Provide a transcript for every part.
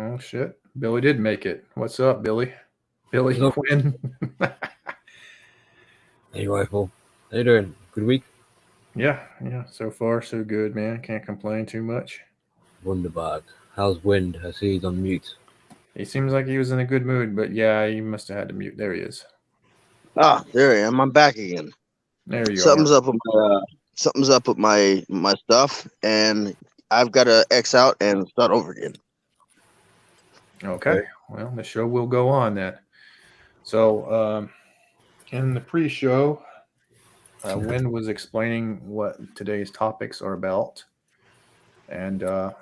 Oh shit. Billy did make it. What's up, Billy? Billy What's up? Quinn. Hey, rifle. How you doing? Good week? Yeah. So far so good, man. Can't complain too much. Wunderbar. How's Wind? I see he's on mute. He seems like he was in a good mood, but yeah, he must have had to mute. There he is. Ah, there I am. I'm back again. There you Something's are. up with my stuff, and I've got to X out and start over again. Okay. Well, the show will go on then. So, in the pre-show, Wynn was explaining what today's topics are about, and I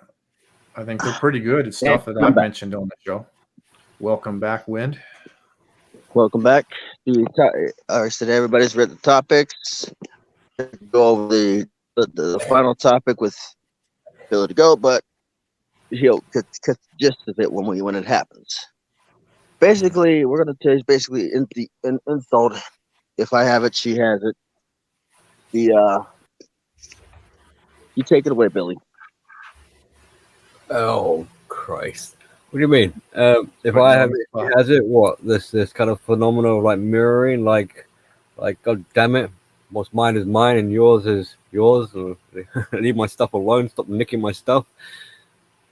think they're pretty good. It's stuff that I'm I've back. mentioned on the show. Welcome back, Wind. Welcome back. So everybody's read the topics. Go over the final topic with Billy to go, but he'll cut the gist of it when it happens. Basically, we're gonna take an insult. If I have it, she has it. You take it away, Billy. Oh, Christ. What do you mean? If Putting I you on have the it, he spot. has it, what? This kind of phenomenal, like, mirroring, like, God damn it. What's mine is mine and yours is yours. Or leave my stuff alone. Stop nicking my stuff.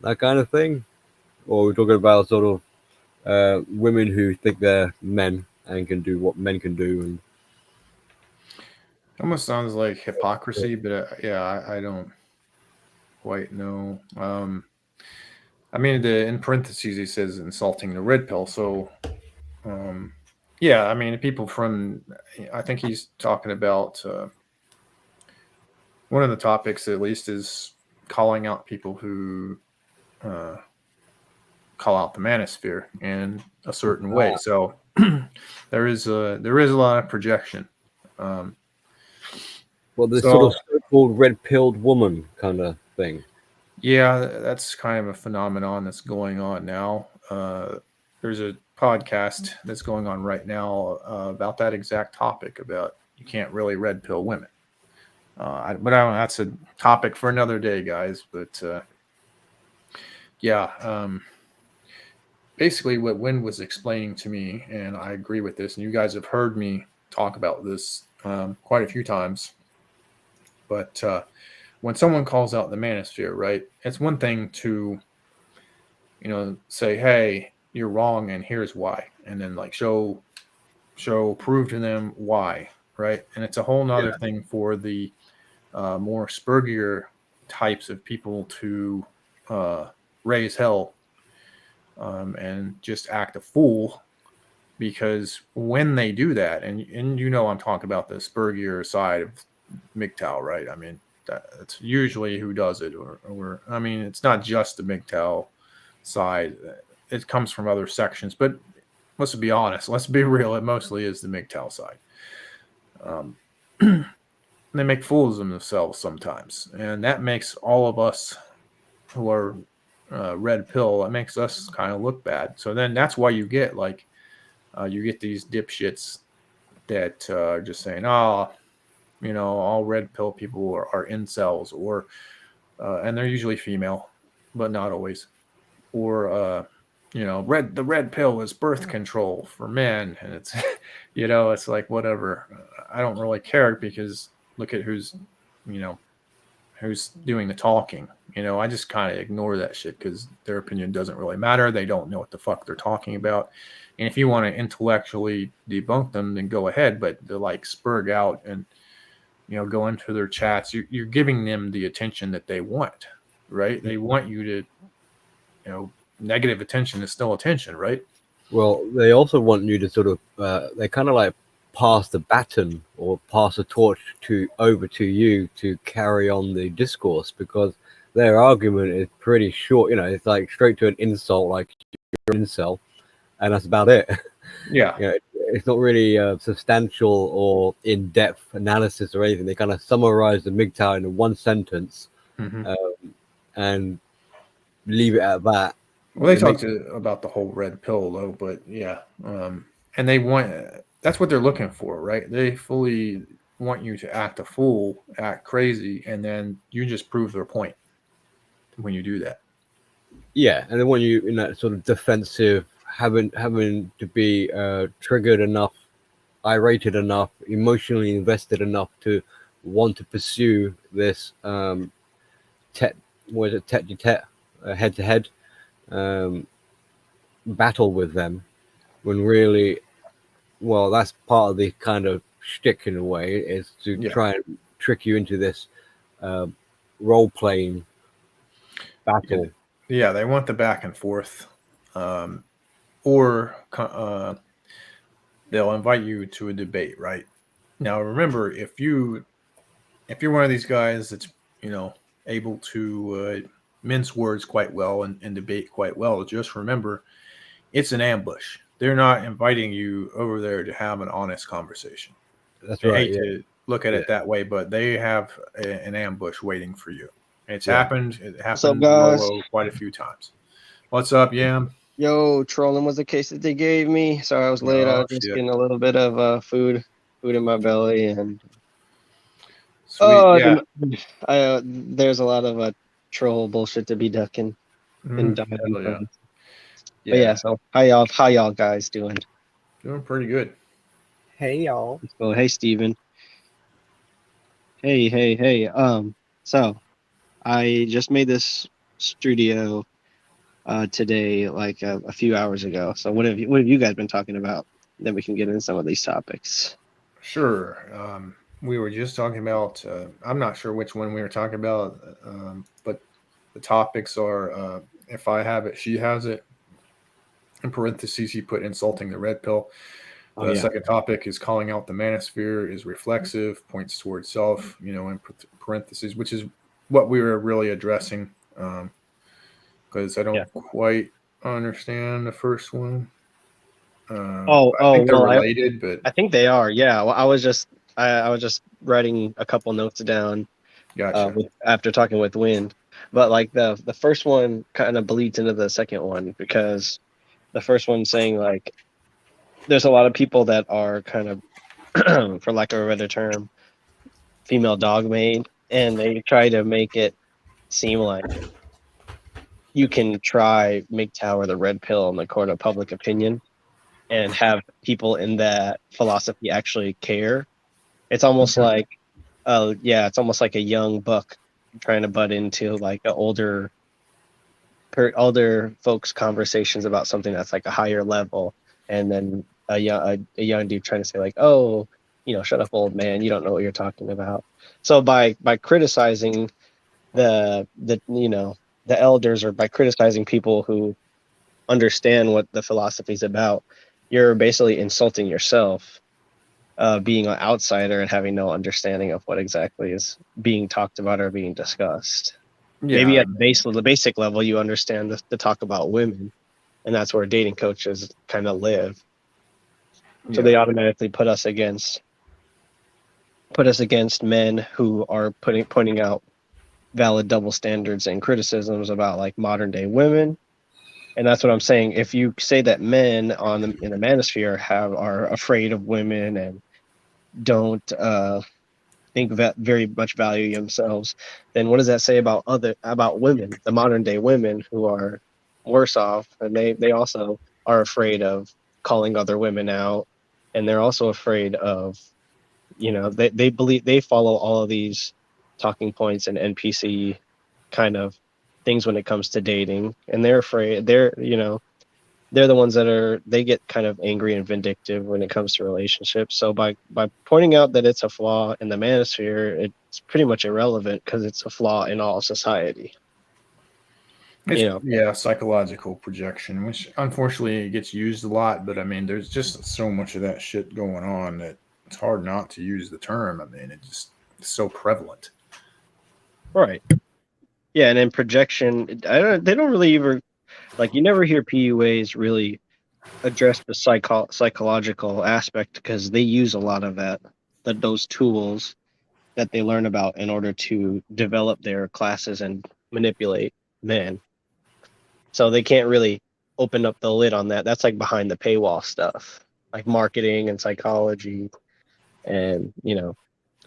That kind of thing. Or we're talking about sort of women who think they're men and can do what men can do. And Almost sounds like hypocrisy, but yeah, I don't quite know. I mean, in parentheses, he says insulting the red pill. So, um, yeah, I mean, people from, I think he's talking about one of the topics, at least, is calling out people who uh, call out the manosphere in a certain way. So, there is a lot of projection. Um, well, this sort so of so-called red-pilled woman kind of thing. Yeah, that's kind of a phenomenon that's going on now. There's a podcast that's going on right now about that exact topic about you can't really red pill women. But I don't know, that's a topic for another day, guys. But yeah, basically what Wynn was explaining to me, and I agree with this, and you guys have heard me talk about this quite a few times. But when someone calls out the manosphere, right, it's one thing to say, hey, you're wrong and here's why, and then like prove to them why, right? And it's a whole nother thing for the more spurgier types of people to raise hell and just act a fool, because when they do that, and I'm talking about the spurgier side of MGTOW, right? I mean, that's usually who does it, or I mean, it's not just the MGTOW side. It comes from other sections, but let's be honest. Let's be real. It mostly is the MGTOW side. They make fools of themselves sometimes, and that makes all of us who are red pill. It makes us kind of look bad. So then that's why you get these dipshits that are just saying, "Oh, all red pill people are incels," or and they're usually female, but not always, or the red pill is birth control for men, and it's it's like whatever. I don't really care, because look at you know who's doing the talking. I just kind of ignore that shit because their opinion doesn't really matter. They don't know what the fuck they're talking about. And if you want to intellectually debunk them, then go ahead, but to like spurg out and go into their chats, you're giving them the attention that they want, right? They want you to negative attention is still attention, right? Well, they also want you to sort of, they kind of like pass the baton or pass the torch over to you to carry on the discourse, because their argument is pretty short. It's like straight to an insult, like you're an incel, and that's about it. Yeah. It's not really substantial or in-depth analysis or anything. They kind of summarize the MGTOW in one sentence Mm-hmm. and leave it at that. Well, they talked about the whole red pill, though, but yeah, and they want that's what they're looking for, right? They fully want you to act a fool, act crazy, and then you just prove their point when you do that. Yeah, and they want you in that sort of defensive, having to be triggered enough, irated enough, emotionally invested enough to want to pursue this tet, what is it, tet to tet, head to head battle with them. When really, well, that's part of the kind of shtick in a way, is to Yeah. try and trick you into this uh, role playing battle. Yeah, they want the back and forth, or they'll invite you to a debate. Right now, remember, if you're one of these guys that's able to mince words quite well and debate quite well, just remember it's an ambush. They're not inviting you over there to have an honest conversation. That's I right. hate Yeah. to look at Yeah. it that way, but they have an ambush waiting for you. It's Yeah. happened. It What's up, happened guys? quite a few times. What's up, Yam? Yo, trolling was the case that they gave me. Sorry I was late. I Oh was just shit. getting a little bit of food in my belly, and Sweet. Yeah. there's a lot of troll bullshit to be ducking and diving Hell yeah. from. But yeah, Yeah. so how y'all guys doing? Doing pretty good. Hey y'all. So hey, Steven. Hey. So I just made this studio today, like a few hours ago. So what have you guys been talking about? Then we can get into some of these topics. Sure. We were just talking about. I'm not sure which one we were talking about, but the topics are: if I have it, she has it. In parentheses, he put insulting the red pill. Oh The yeah. second topic is calling out the manosphere is reflexive, points towards self, in parentheses, which is what we were really addressing. Because I don't quite understand the first one. I think they're Well, related, but I think they are. Yeah. Well, I was just writing a couple notes down gotcha. after talking with Wind, but like the first one kind of bleeds into the second one because the first one saying like there's a lot of people that are kind of for lack of a better term female dog made, and they try to make it seem like you can try MGTOW the red pill in the court of public opinion and have people in that philosophy actually care. It's almost like it's almost like a young buck trying to butt into like an older folks conversations about something that's like a higher level, and then a young dude trying to say like, oh, shut up, old man, you don't know what you're talking about. So by criticizing the elders, or by criticizing people who understand what the philosophy is about, you're basically insulting yourself, being an outsider and having no understanding of what exactly is being talked about or being discussed. Maybe Yeah, at the basic level, you understand the talk about women, and that's where dating coaches kind of live. So yeah, they automatically put us against men who are pointing out valid double standards and criticisms about like modern day women. And that's what I'm saying. If you say that men in the manosphere are afraid of women and don't think that very much value themselves, then what does that say about women, the modern day women who are worse off, and they also are afraid of calling other women out, and they're also afraid of they believe they follow all of these talking points and NPC kind of things when it comes to dating, and they're afraid they're the ones they get kind of angry and vindictive when it comes to relationships. So by pointing out that it's a flaw in the manosphere, it's pretty much irrelevant because it's a flaw in all society. it's psychological projection, which unfortunately gets used a lot. But I mean, there's just so much of that shit going on that it's hard not to use the term. I mean, it's so prevalent. Right. Yeah, and then projection, they don't really ever, like, you never hear PUAs really address the psychological aspect because they use a lot of those tools that they learn about in order to develop their classes and manipulate men. So they can't really open up the lid on that. That's like behind the paywall stuff, like marketing and psychology, and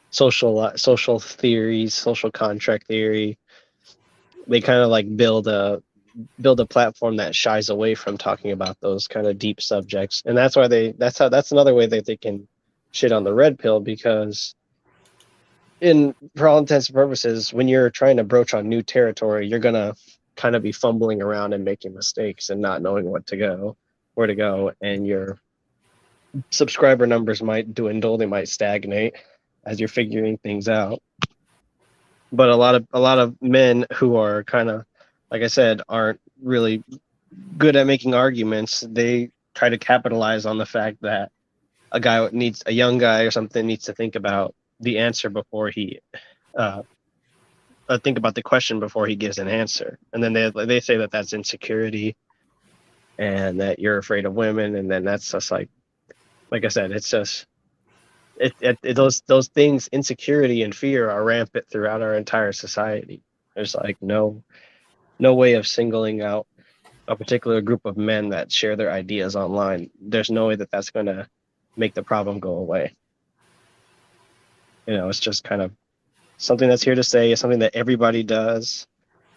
social theories, social contract theory. They kind of like build build a platform that shies away from talking about those kind of deep subjects, and that's another way that they can shit on the red pill, because for all intents and purposes, when you're trying to broach on new territory, you're gonna kind of be fumbling around and making mistakes and not knowing where to go, and your subscriber numbers might dwindle, they might stagnate as you're figuring things out. But a lot of men who are kind of, like I said, aren't really good at making arguments. They try to capitalize on the fact that a young guy or something needs to think about the answer before he think about the question before he gives an answer, and then they say that that's insecurity and that you're afraid of women, and then that's just like I said, it's just those things, insecurity and fear, are rampant throughout our entire society. There's like no way of singling out a particular group of men that share their ideas online. There's no way that that's going to make the problem go away. It's just kind of something that's here to stay. It's something that everybody does.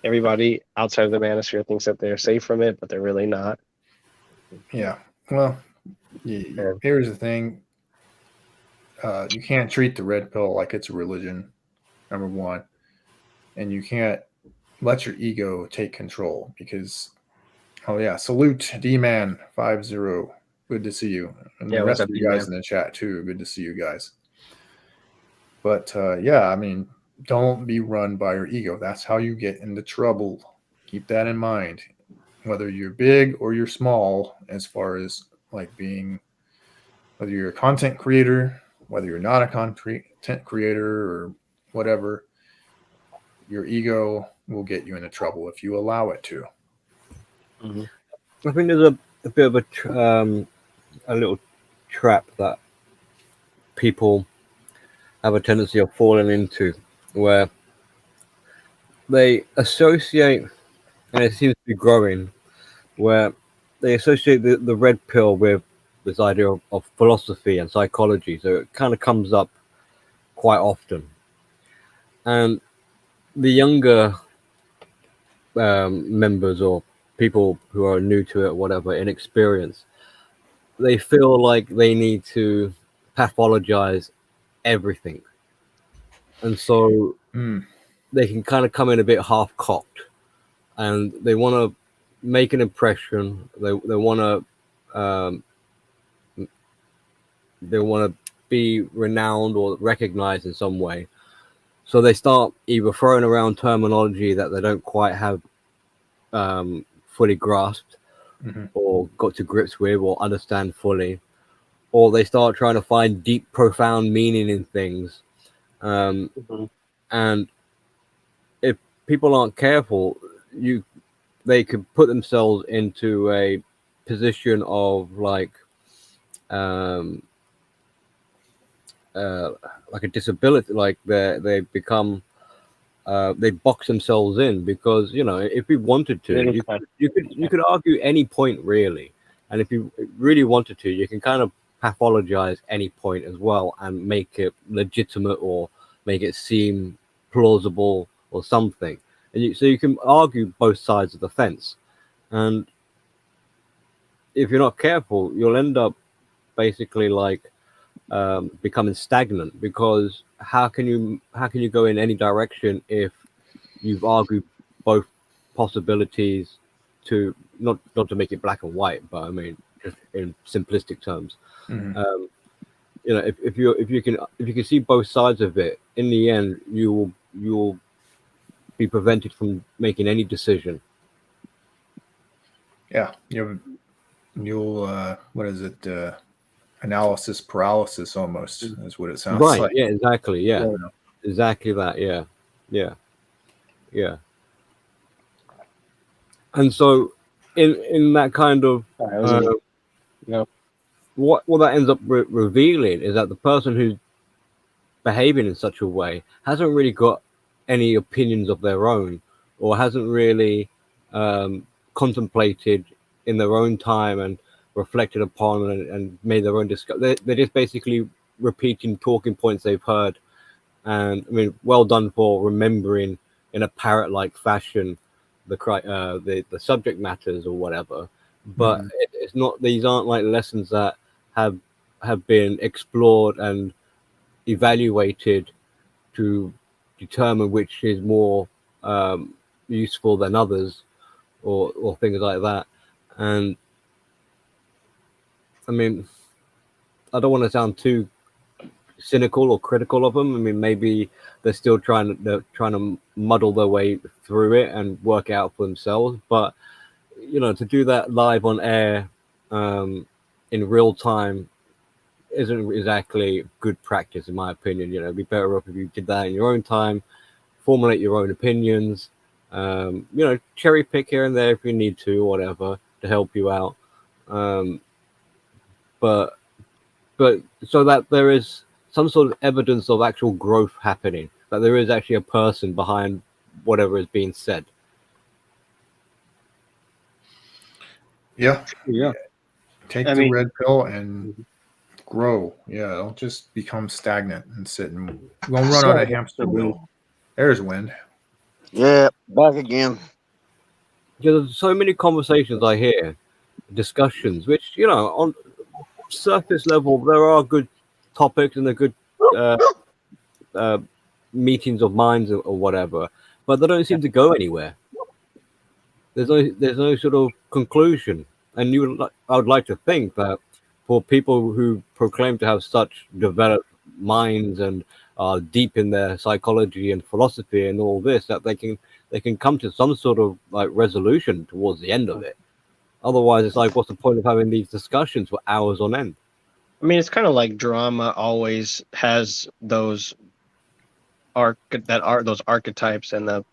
Everybody outside of the manosphere thinks that they're safe from it, but they're really not. Yeah. Well, here's the thing. You can't treat the red pill like it's a religion, number one. And you can't let your ego take control, because, oh yeah, salute D-Man 50. Good to see you. And the rest of you guys in the chat too. Good to see you guys. But yeah, I mean, don't be run by your ego. That's how you get into trouble. Keep that in mind. Whether you're big or you're small, as far as like whether you're a content creator, whether you're not a content creator or whatever, your ego will get you into trouble if you allow it to. Mm-hmm. I think there's a bit of a little trap that people have a tendency of falling into, where they associate, and it seems to be growing, where they associate the red pill with this idea of philosophy and psychology. So it kind of comes up quite often. And the younger members or people who are new to it or whatever, inexperienced, they feel like they need to pathologize everything. And so they can kind of come in a bit half-cocked, and they want to make an impression. They want to be renowned or recognized in some way. So they start either throwing around terminology that they don't quite have fully grasped or got to grips with or understand fully, or they start trying to find deep, profound meaning in things. And if people aren't careful, they could put themselves into a position of like a disability, like they become they box themselves in, because if you wanted to, you could argue any point really, and if you really wanted to, you can kind of pathologize any point as well and make it legitimate or make it seem plausible or something, and so you can argue both sides of the fence. And if you're not careful, you'll end up basically like becoming stagnant, because how can you go in any direction if you've argued both possibilities, to not to make it black and white, but I mean just in simplistic terms. If you can see both sides of it, in the end you will be prevented from making any decision. Yeah, you'll what is it? Analysis paralysis almost is what it sounds right like. Yeah, exactly. Exactly that. Yeah And so in that kind of what that ends up revealing is that the person who's behaving in such a way hasn't really got any opinions of their own, or hasn't really contemplated in their own time and reflected upon and made their own discovery. They're just basically repeating talking points they've heard. And I mean, well done for remembering in a parrot-like fashion the subject matters or whatever, but it's not. These aren't like lessons that have been explored and evaluated to determine which is more useful than others, or things like that. And I mean, I don't want to sound too cynical or critical of them. I mean, maybe they're still trying to muddle their way through it and work it out for themselves. But to do that live on air in real time isn't exactly good practice, in my opinion. It'd be better off if you did that in your own time, formulate your own opinions, cherry pick here and there if you need to, or whatever, to help you out. But so that there is some sort of evidence of actual growth happening, that there is actually a person behind whatever is being said. Yeah. Yeah. Take the red pill and grow. Yeah, don't just become stagnant and sit and we'll run on a hamster wheel. There's wind. Yeah, back again. There's so many conversations I hear, discussions, which on surface level there are good topics and they're good meetings of minds or whatever, but they don't seem to go anywhere. There's no sort of conclusion, and I would like to think that for people who proclaim to have such developed minds and are deep in their psychology and philosophy and all this, that they can come to some sort of like resolution towards the end of it. Otherwise, it's like, what's the point of having these discussions for hours on end? I mean, it's kind of like drama always has those those archetypes and the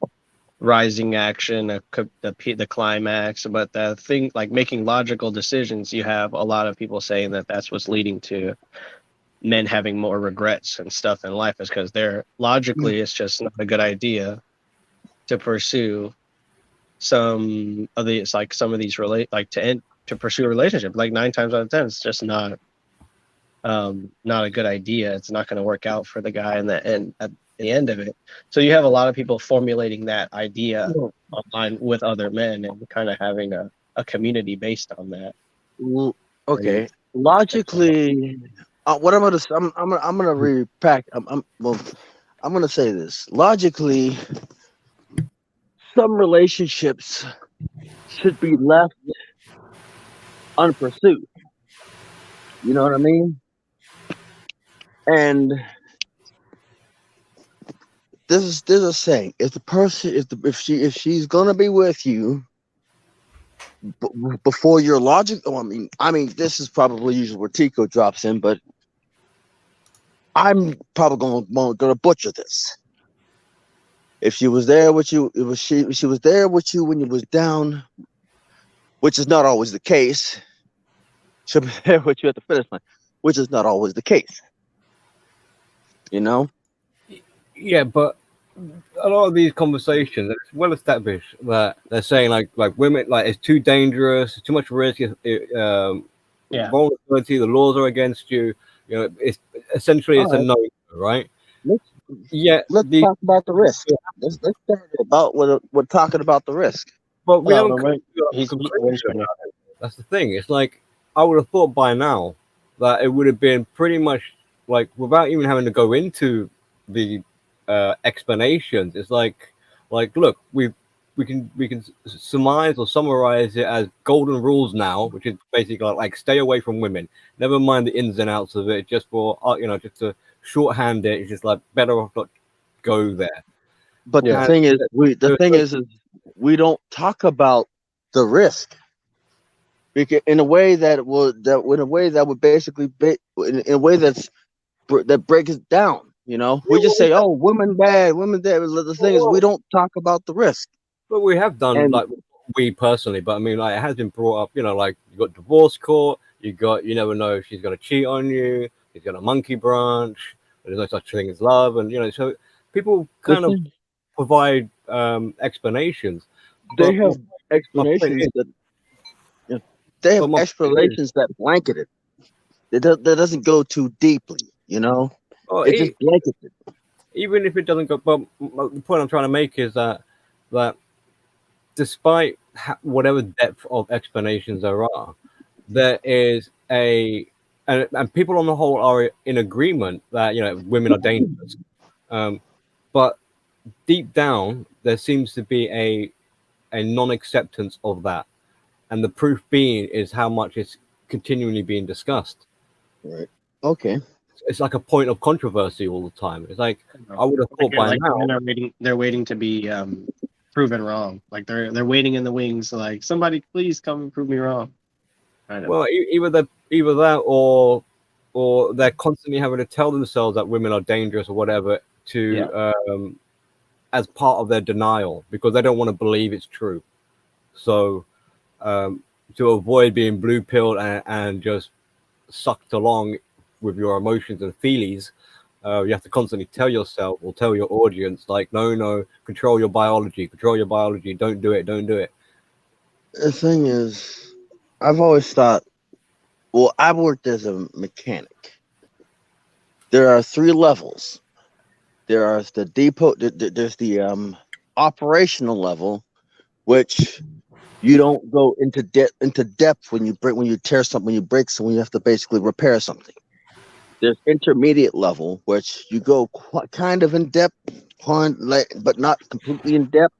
rising action, the climax. But the thing, like making logical decisions, you have a lot of people saying that that's what's leading to men having more regrets and stuff in life, is because they're logically it's just not a good idea to pursue some of these to pursue a relationship. Like 9 times out of 10, it's just not a good idea. It's not going to work out for the guy at the end of it. So you have a lot of people formulating that idea online with other men and kind of having a community based on that. Okay, logically, what I'm gonna repack. I'm gonna say this. Logically, some relationships should be left unpursued. You know what I mean? And there's a saying: if the person, if she's gonna be with you before your logic. Oh, I mean, this is probably usually where Tico drops in, but I'm probably gonna butcher this. If she was there with you, she was there with you when you was down, which is not always the case. She'll be there with you at the finish line, which is not always the case. Yeah, but a lot of these conversations, it's well established that they're saying like women, like it's too dangerous, too much risk, vulnerability, the laws are against you. It's essentially it's a no, right? Let's talk about the risk. Let's talk about we're talking about the risk. But we haven't. That's the thing. It's like I would have thought by now that it would have been pretty much like without even having to go into the explanations. It's like look, we can surmise or summarize it as golden rules now, which is basically like stay away from women. Never mind the ins and outs of it. Just for just to shorthand it. It's just like better off not go there. But the thing is, we don't talk about the risk. Because in a way that would basically be in a way that breaks it down. We just say, "Oh, women bad, women dead." The thing is, we don't talk about the risk. But we have done we personally. But I mean, like it has been brought up. Like you got divorce court. You never know if she's gonna cheat on you. She's got a monkey branch. There's no such thing as love, and so people kind of provide explanations. They have explanations that blanket it. That doesn't go too deeply, it just blankets it. Even if it doesn't go, but the point I'm trying to make is that despite whatever depth of explanations there are, there is and people on the whole are in agreement that women are dangerous, but deep down there seems to be a non-acceptance of that, and the proof being is how much it's continually being discussed. Right. Okay. It's like a point of controversy all the time. It's like I would have thought by now. They're waiting to be proven wrong. Like they're waiting in the wings. Like somebody please come and prove me wrong. Kind of. Well, either that or they're constantly having to tell themselves that women are dangerous or whatever as part of their denial because they don't want to believe it's true. So to avoid being blue pilled and just sucked along with your emotions and feelings, you have to constantly tell yourself or tell your audience, like, no, control your biology, don't do it. The thing is, I've always thought, well, I've worked as a mechanic. There are 3 levels. There are the depot. There's the operational level, which you don't go into depth when you tear something, when you break something, you have to basically repair something. There's intermediate level, which you go kind of in depth, but not completely in depth,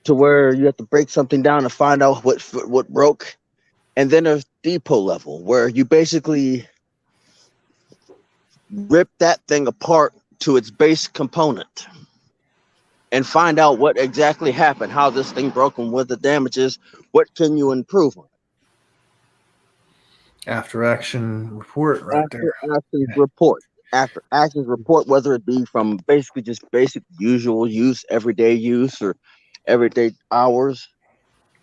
to where you have to break something down to find out what broke. And then there's depot level, where you basically rip that thing apart to its base component and find out what exactly happened, how this thing broke, and what the damage is. What can you improve on? After action report, After actions report, whether it be from basically just basic usual use, everyday use, or everyday hours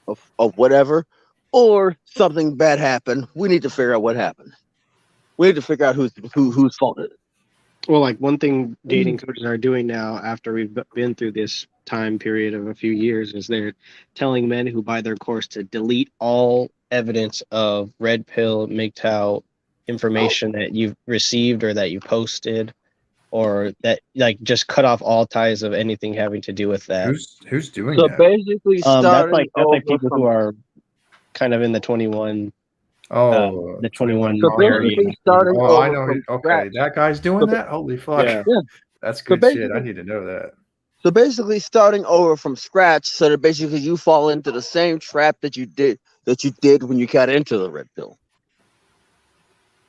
of whatever, or something bad happened. We need to figure out what happened. We need to figure out whose fault it is. Well, like one thing dating coaches are doing now after we've been through this time period of a few years is they're telling men who buy their course to delete all evidence of red pill, MGTOW information that you've received or that you posted, or that like just cut off all ties of anything having to do with that. Who's doing So that? basically, that's like people who are kind of in the 21. Oh, the 21 So basically, starting Oh, I over know. from Okay, scratch. that guy's doing that. Holy fuck! Yeah. That's So good shit. I basically- need to know that. So basically, starting over from scratch, so that basically you fall into the same trap that you did when you got into the red pill,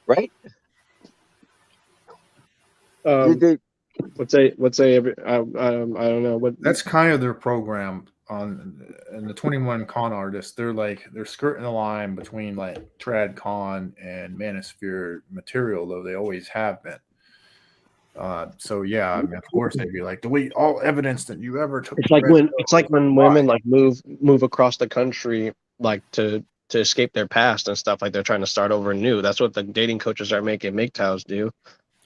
right? You did. Let's say I don't know what. That's kind of their program and the 21 con artists. They're skirting the line between like trad con and manosphere material, though they always have been. So yeah, I mean, of course they'd be like, delete all evidence that you ever took. It's like when women like move across the country like to escape their past and stuff, like they're trying to start over new. That's what the dating coaches are making MGTOWs do.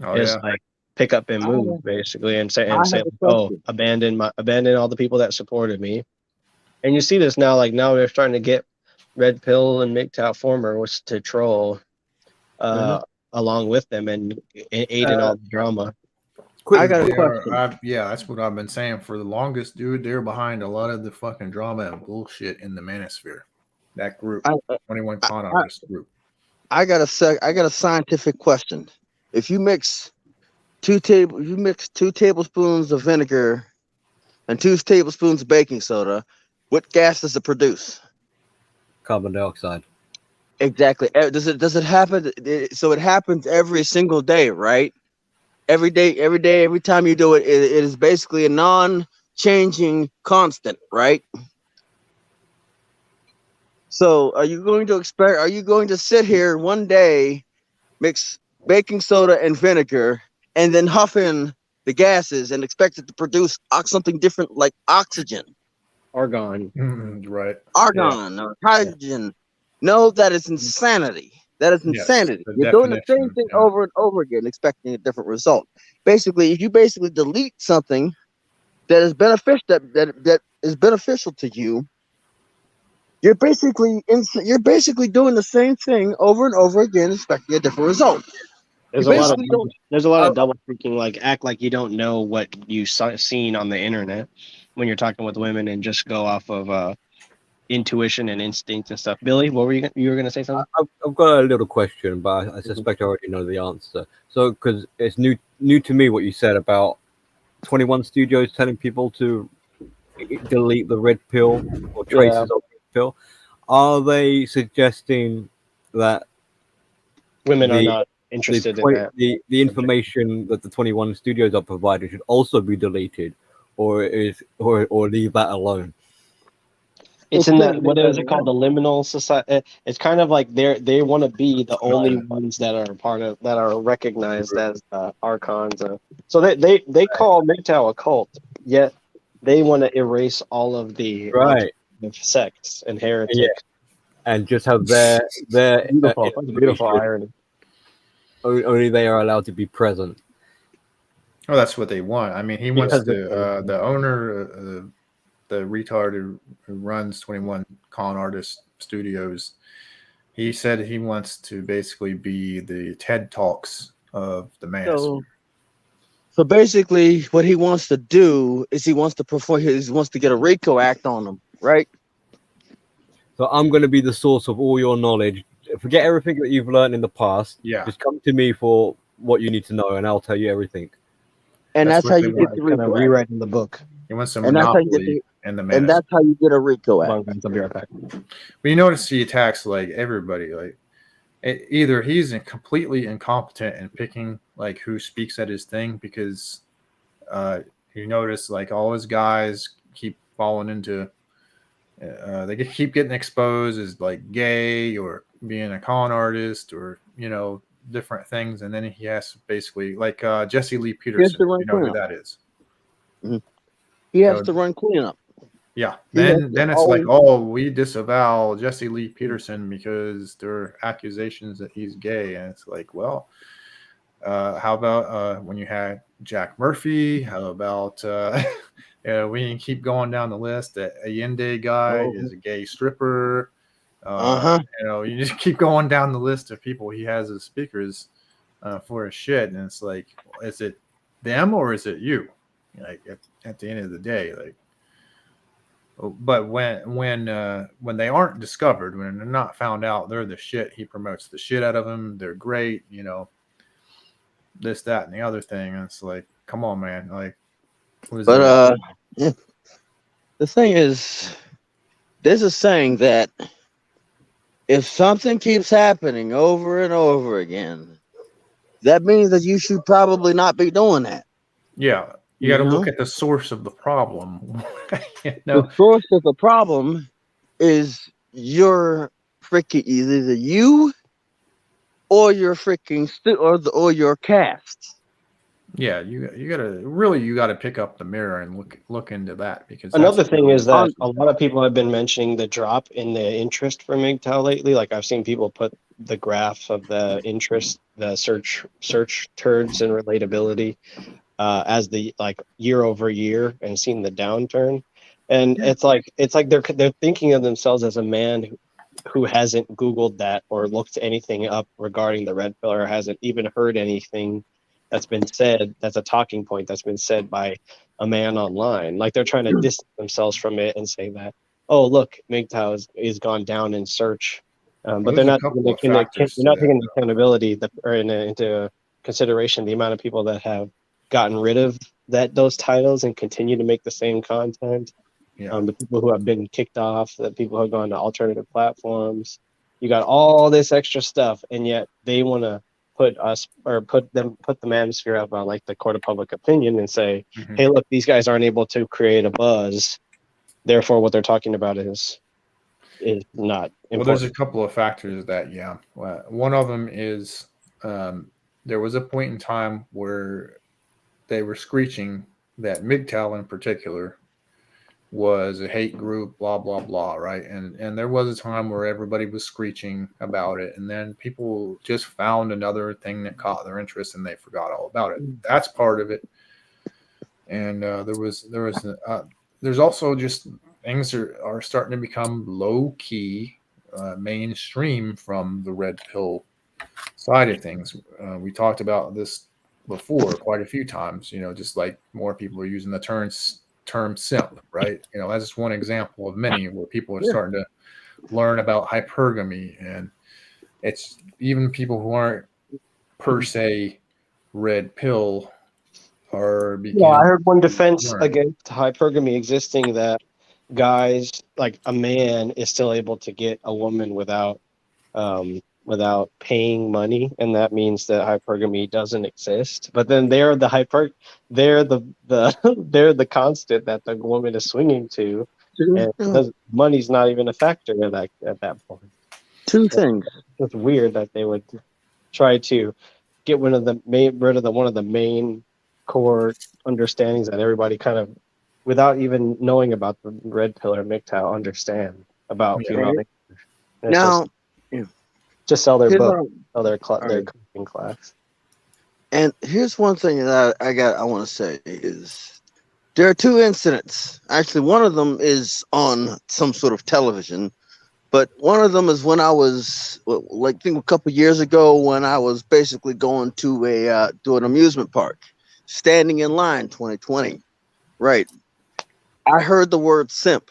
Like pick up and move basically and say abandon all the people that supported me. And you see this now, like now they're starting to get red pill and MGTOW formers to troll along with them and aid in all the drama. I got a question. Yeah, that's what I've been saying for the longest, dude. They're behind a lot of the fucking drama and bullshit in the manosphere. That group, 21 con artist group. I got a scientific question. If you mix 2 tablespoons of vinegar and 2 tablespoons of baking soda, what gas does it produce? Carbon dioxide. Exactly. Does it happen? So it happens every single day, right? Every day, every time you do it, it is basically a non-changing constant, right? So are you going to sit here one day, mix baking soda and vinegar, and then huff in the gases and expect it to produce something different like oxygen? Argon. Right. Argon or hydrogen. Yeah. No, that is insanity. That is insanity. Yes, you're doing the same thing over and over again, expecting a different result. Basically, if you delete something that is beneficial that is beneficial to you, you're basically doing the same thing over and over again, expecting a different result. There's a lot of double speaking, like act like you don't know what you seen on the internet when you're talking with women and just go off of intuition and instinct and stuff. Billy, what were you were gonna say something? I've got a little question, but I suspect I already know the answer. So, because it's new to me what you said about 21 Studios telling people to delete the red pill or traces Yeah. of red pill, are they suggesting that Women are the not interested in that. the information that the 21 Studios are providing should also be deleted, or leave that alone? It's in that, what is it called, the liminal society. It's kind of like they want to be the only ones that are part of, that are recognized as archons. So they call MGTOW a cult, yet they want to erase all of the Right. sects and heretics. Yeah. And just have their Beautiful, beautiful irony. only they are allowed to be present. Oh, that's what they want. I mean, he wants Because to. The owner, the retard who runs 21 Con Artist Studios, he said he wants to basically be the TED Talks of the manosphere. So basically, what he wants to do is he wants to get a RICO act on them, right? So I'm going to be the source of all your knowledge. Forget everything that you've learned in the past. Yeah. Just come to me for what you need to know, and I'll tell you everything. And that's what how they you want. get the kind of RICO act. rewriting the book. He wants a And that's how you get monopoly in the And manosphere. that's how you get a RICO Hold on, act. guys, I'll be right back. But you notice he attacks like everybody. Like either he's completely incompetent in picking like who speaks at his thing, because you notice like all his guys keep falling into they keep getting exposed as like gay or being a con artist or different things, and then he has to basically like Jesse Lee Peterson. to run You know who cleanup. that is? He has So- to run cleanup. Yeah. He has Then to it's like, always- we disavow Jesse Lee Peterson because there are accusations that he's gay, and it's like, well, how about when you had Jack Murphy? How about we can keep going down the list. That Allende guy is a gay stripper. You just keep going down the list of people he has as speakers for his shit, and it's like, is it them or is it you? Like at the end of the day, like. But when they aren't discovered, when they're not found out, they're the shit. He promotes the shit out of them. They're great, this, that, and the other thing. And it's like, come on, man. Like, But the thing is, there's a saying that if something keeps happening over and over again, that means that you should probably not be doing that. Yeah, you got to look at the source of the problem. The source of the problem is your freaking either you or your freaking or your cast. Yeah, you gotta pick up the mirror and look into that, because Another thing is that a lot of people have been mentioning the drop in the interest for MGTOW lately. Like I've seen people put the graph of the interest, the search turds and relatability as the like year over year, and seen the downturn. And it's like they're thinking of themselves as a man who hasn't Googled that or looked anything up regarding the red pill, or hasn't even heard anything that's been said, that's a talking point that's been said by a man online. Like they're trying to distance themselves from it and say that, oh, look, MGTOW is gone down in search. But they're not taking accountability or into consideration the amount of people that have gotten rid of those titles and continue to make the same content. Yeah. The people who have been kicked off, the people who have gone to alternative platforms. You got all this extra stuff, and yet they want to put the manosphere up on like the court of public opinion and say, hey, look, these guys aren't able to create a buzz, therefore what they're talking about is not important. Well, there's a couple of factors that, one of them is there was a point in time where they were screeching that MGTOW in particular was a hate group, blah, blah, blah, right? And there was a time where everybody was screeching about it, and then people just found another thing that caught their interest and they forgot all about it. That's part of it. And there's also just things are starting to become low-key mainstream from the red pill side of things. We talked about this before quite a few times, just like more people are using the term term simp, right? You know, that's just one example of many where people are starting to learn about hypergamy, and it's even people who aren't per se red pill are Yeah, I beginning heard one to defense learn. against hypergamy existing that guys, like a man, is still able to get a woman without paying money, and that means that hypergamy doesn't exist. But then they're they're the constant that the woman is swinging to, and money's not even a factor at that point. Two So things. it's weird that they would try to get rid of one of the main core understandings that everybody kind of, without even knowing about the red pill or MGTOW, understand about Yeah. female nature. And it's Now, yeah, just sell their here's book, what sell their right. coaching class. And here's one thing that I want to say is there are two incidents. Actually, one of them is on some sort of television, but one of them is when I was like, I think a couple years ago when I was basically going to an amusement park, standing in line, 2020. Right. I heard the word simp.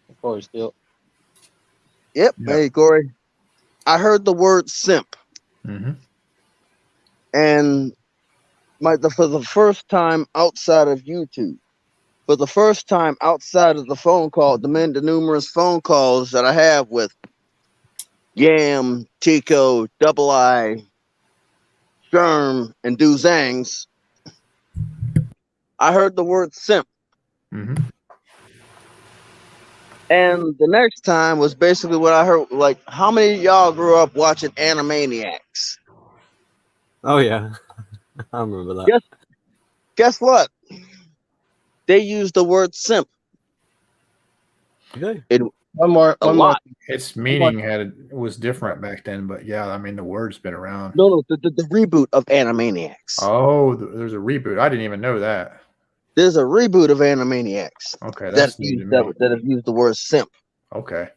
Of course, still. Yep. Yeah. Hey, Corey. I heard the word simp, Mm-hmm. and for the first time outside of YouTube, for the first time outside of the numerous phone calls that I have with Yam, Tico, Double I, Sherm, and Duzangs, I heard the word simp. Mm-hmm. And the next time was basically what I heard, like, how many of y'all grew up watching Animaniacs? Oh yeah, I remember that. Guess what? They used the word simp. Okay. One more. Its meaning was different back then, but yeah, I mean the word's been around. No, the reboot of Animaniacs. Oh, there's a reboot. I didn't even know that. There's a reboot of Animaniacs Okay, that's new to me. that have used the word simp. Okay.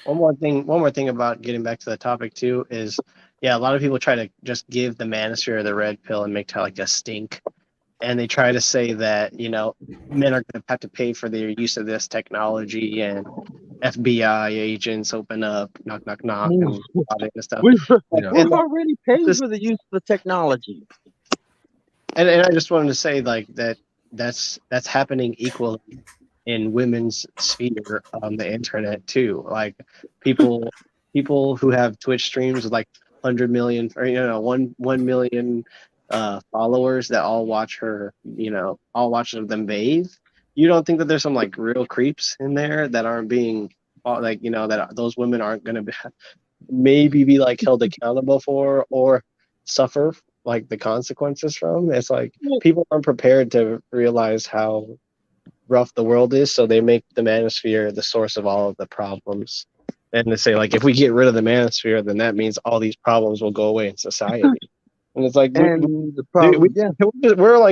One more thing about getting back to the topic too is, yeah, a lot of people try to just give the manosphere the red pill and make it like a stink. And they try to say that, men are going to have to pay for their use of this technology, and FBI agents open up, knock, knock, knock, and audit and stuff. We've And already paid this- for the use of the technology. and I just wanted to say like that's happening equally in women's sphere on the internet too. Like people who have Twitch streams with like 100 million or 1 million followers that all watch her, all watch them bathe. You don't think that there's some like real creeps in there that aren't being that those women aren't going to maybe be like held accountable for or suffer like the consequences from? It's like people aren't prepared to realize how rough the world is, so they make the manosphere the source of all of the problems. And they say like, if we get rid of the manosphere, then that means all these problems will go away in society. And it's like, And the problem,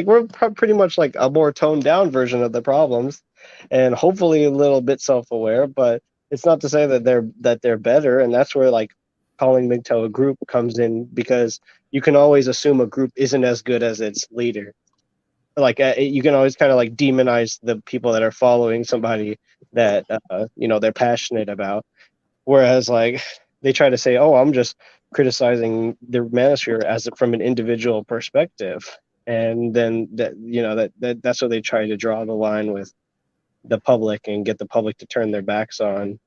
we're pretty much like a more toned down version of the problems, and hopefully a little bit self-aware. But it's not to say that they're better, and that's where like calling MGTOW a group comes in, because you can always assume a group isn't as good as its leader. Like you can always kind of like demonize the people that are following somebody that they're passionate about, whereas like they try to say, oh, I'm just criticizing the manosphere from an individual perspective, and then that's what they try to draw the line with the public and get the public to turn their backs on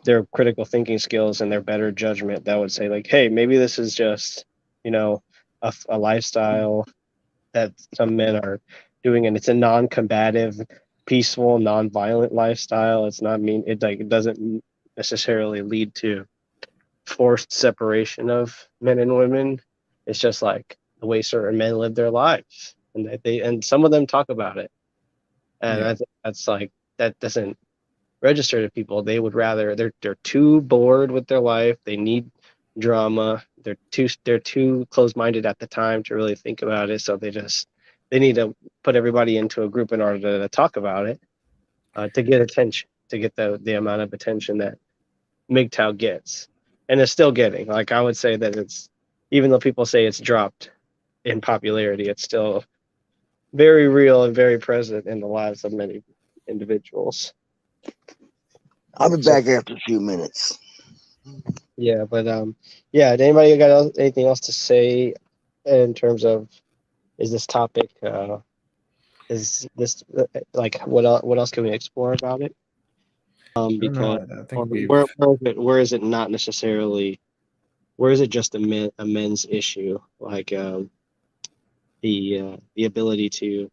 their critical thinking skills and their better judgment that would say like, hey, maybe this is just a lifestyle that some men are doing, and it's a non-combative, peaceful, non-violent lifestyle. It's not it doesn't necessarily lead to forced separation of men and women. It's just like the way certain men live their lives, and and some of them talk about it, and that's like, that doesn't register to people. They would rather, they're too bored with their life. They need drama. They're too closed-minded at the time to really think about it. So they need to put everybody into a group in order to talk about it, to get attention, to get the amount of attention that MGTOW gets, and it's still getting. Like, I would say that it's, even though people say it's dropped in popularity, it's still very real and very present in the lives of many individuals. I'll be back after a few minutes. Yeah, but yeah. Did anybody got anything else to say in terms of is this topic is this like what else can we explore about it? I don't Because know. I or think we've where is it not necessarily where is it just a men's issue like the ability to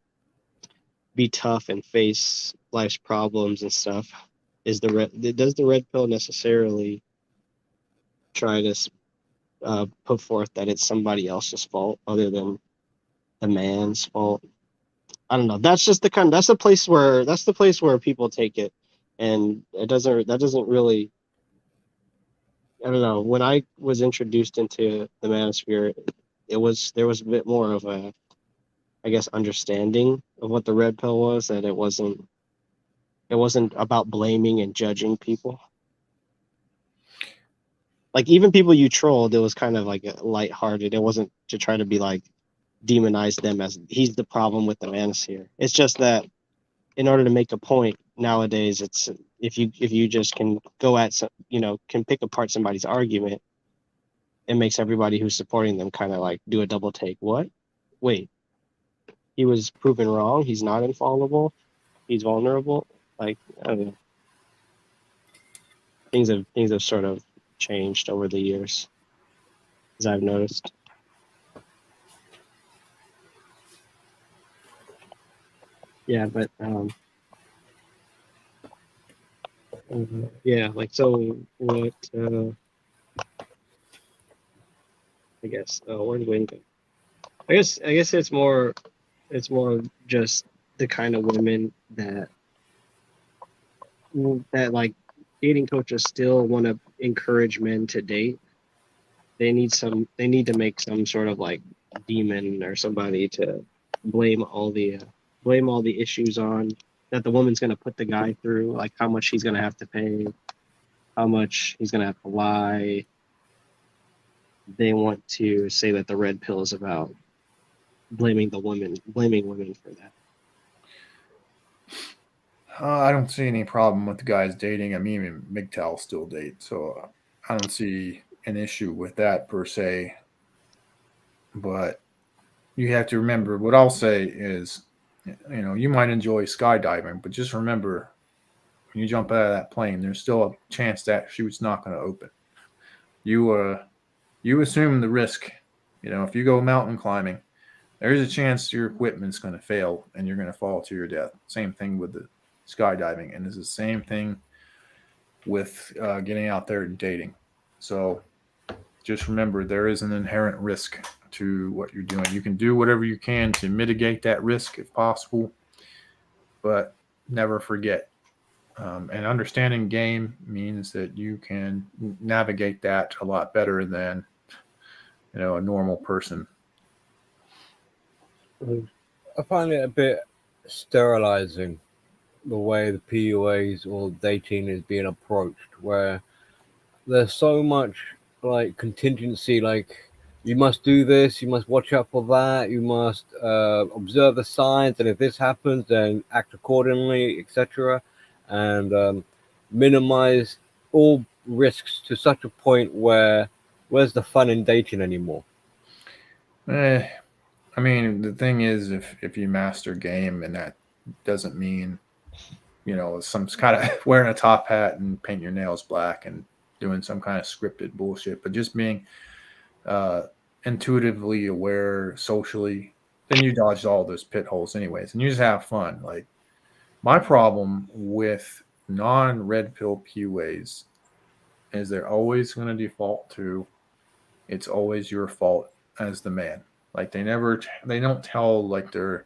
be tough and face life's problems and stuff is does the red pill necessarily try to put forth that it's somebody else's fault other than the man's fault? I don't know. That's the place where people take it, and that doesn't really. I don't know. When I was introduced into the manosphere, there was a bit more of a, I guess, understanding of what the red pill was. That it wasn't about blaming and judging people. Like even people you trolled, it was kind of like lighthearted. It wasn't to try to be like demonize them as he's the problem with the manosphere. It's just that in order to make a point nowadays, it's if you just can go at some, can pick apart somebody's argument, it makes everybody who's supporting them kind of like do a double take. What? Wait, he was proven wrong. He's not infallible. He's vulnerable. Like I don't know. Things have sort of changed over the years, as I've noticed. Yeah, but yeah, like so. What? I guess. Where do we go? I guess it's more just the kind of women that like dating coaches still want to encourage men to date. They need to make some sort of like demon or somebody to blame all the issues on that the woman's going to put the guy through, like how much he's going to have to pay, how much he's going to have to lie. They want to say that the red pill is about blaming women for that. I don't see any problem with the guys dating. I mean, even MGTOW still date, so I don't see an issue with that per se. But you have to remember what I'll say is, you might enjoy skydiving, but just remember when you jump out of that plane, there's still a chance that chute's not going to open. You assume the risk. If you go mountain climbing, there's a chance your equipment's going to fail and you're going to fall to your death. Same thing with the skydiving, and it's the same thing with getting out there and dating. So just remember there is an inherent risk to what you're doing. You can do whatever you can to mitigate that risk if possible, but never forget. And understanding game means that you can navigate that a lot better than a normal person. I find it a bit sterilizing the way the PUAs or dating is being approached, where there's so much like contingency, like you must do this, you must watch out for that, you must observe the signs, and if this happens, then act accordingly, etc., and minimize all risks to such a point where where's the fun in dating anymore? I mean, the thing is, if you master game, and that doesn't mean some kind of wearing a top hat and paint your nails black and doing some kind of scripted bullshit, but just being intuitively aware socially, then you dodge all those pit holes anyways, and you just have fun. Like my problem with non-red pill PUAs is they're always going to default to it's always your fault as the man. Like they don't tell like their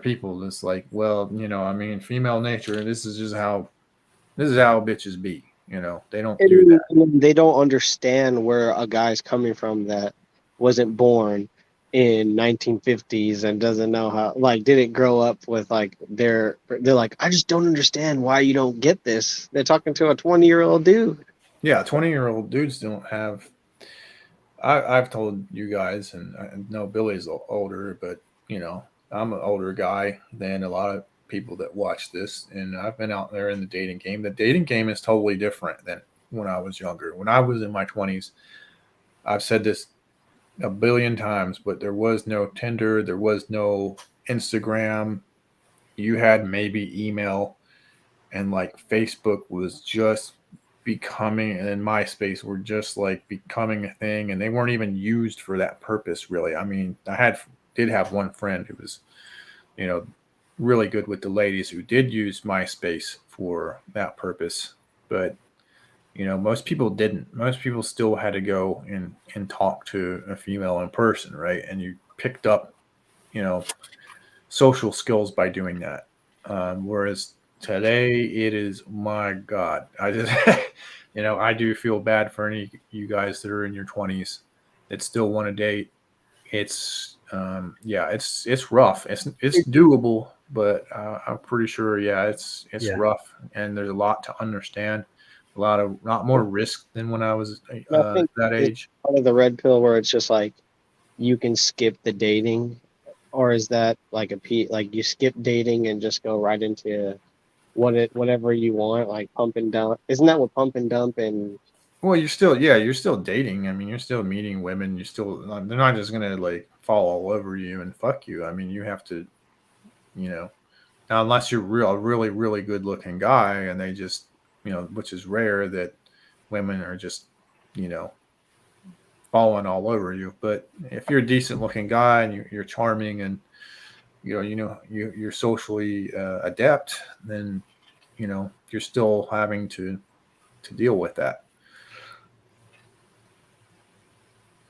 people. It's like, well, I mean, female nature. This is how bitches be. They don't do that. They don't understand where a guy's coming from that wasn't born in 1950s and doesn't know how, like, didn't grow up with like they're like, I just don't understand why you don't get this. They're talking to a 20-year-old dude. Yeah, 20-year-old dudes don't have. I've told you guys, and I know Billy's older, but I'm an older guy than a lot of people that watch this, and I've been out there in the dating game. The dating game is totally different than when I was younger. When I was in my 20s, I've said this a billion times, but there was no Tinder, there was no Instagram. You had maybe email, and like Facebook was just becoming, and MySpace were just like becoming a thing, and they weren't even used for that purpose, really. I mean, did have one friend who was, you know, really good with the ladies who did use MySpace for that purpose, but most people didn't. Most people still had to go and talk to a female in person, right? And you picked up, you know, social skills by doing that. Whereas today, it is, my God, I just, I do feel bad for any of you guys that are in your 20s that still want to date. It's, yeah, it's rough. It's doable, but I'm pretty sure, yeah, it's Yeah. rough, and there's a lot to understand. A lot more risk than when I was I think that it's age. part of the red pill where it's just like you can skip the dating, or is that like like you skip dating and just go right into whatever you want, like pump and dump? Isn't that what pump and dump and Well, you're still dating. I mean, you're still meeting women. They're not just gonna like fall all over you and fuck you. I mean, you have to, you know, now unless you're a really, really good looking guy, and they just, which is rare that women are just, you know, falling all over you. But if you're a decent looking guy and you're charming, and you're socially adept, then you're still having to deal with that.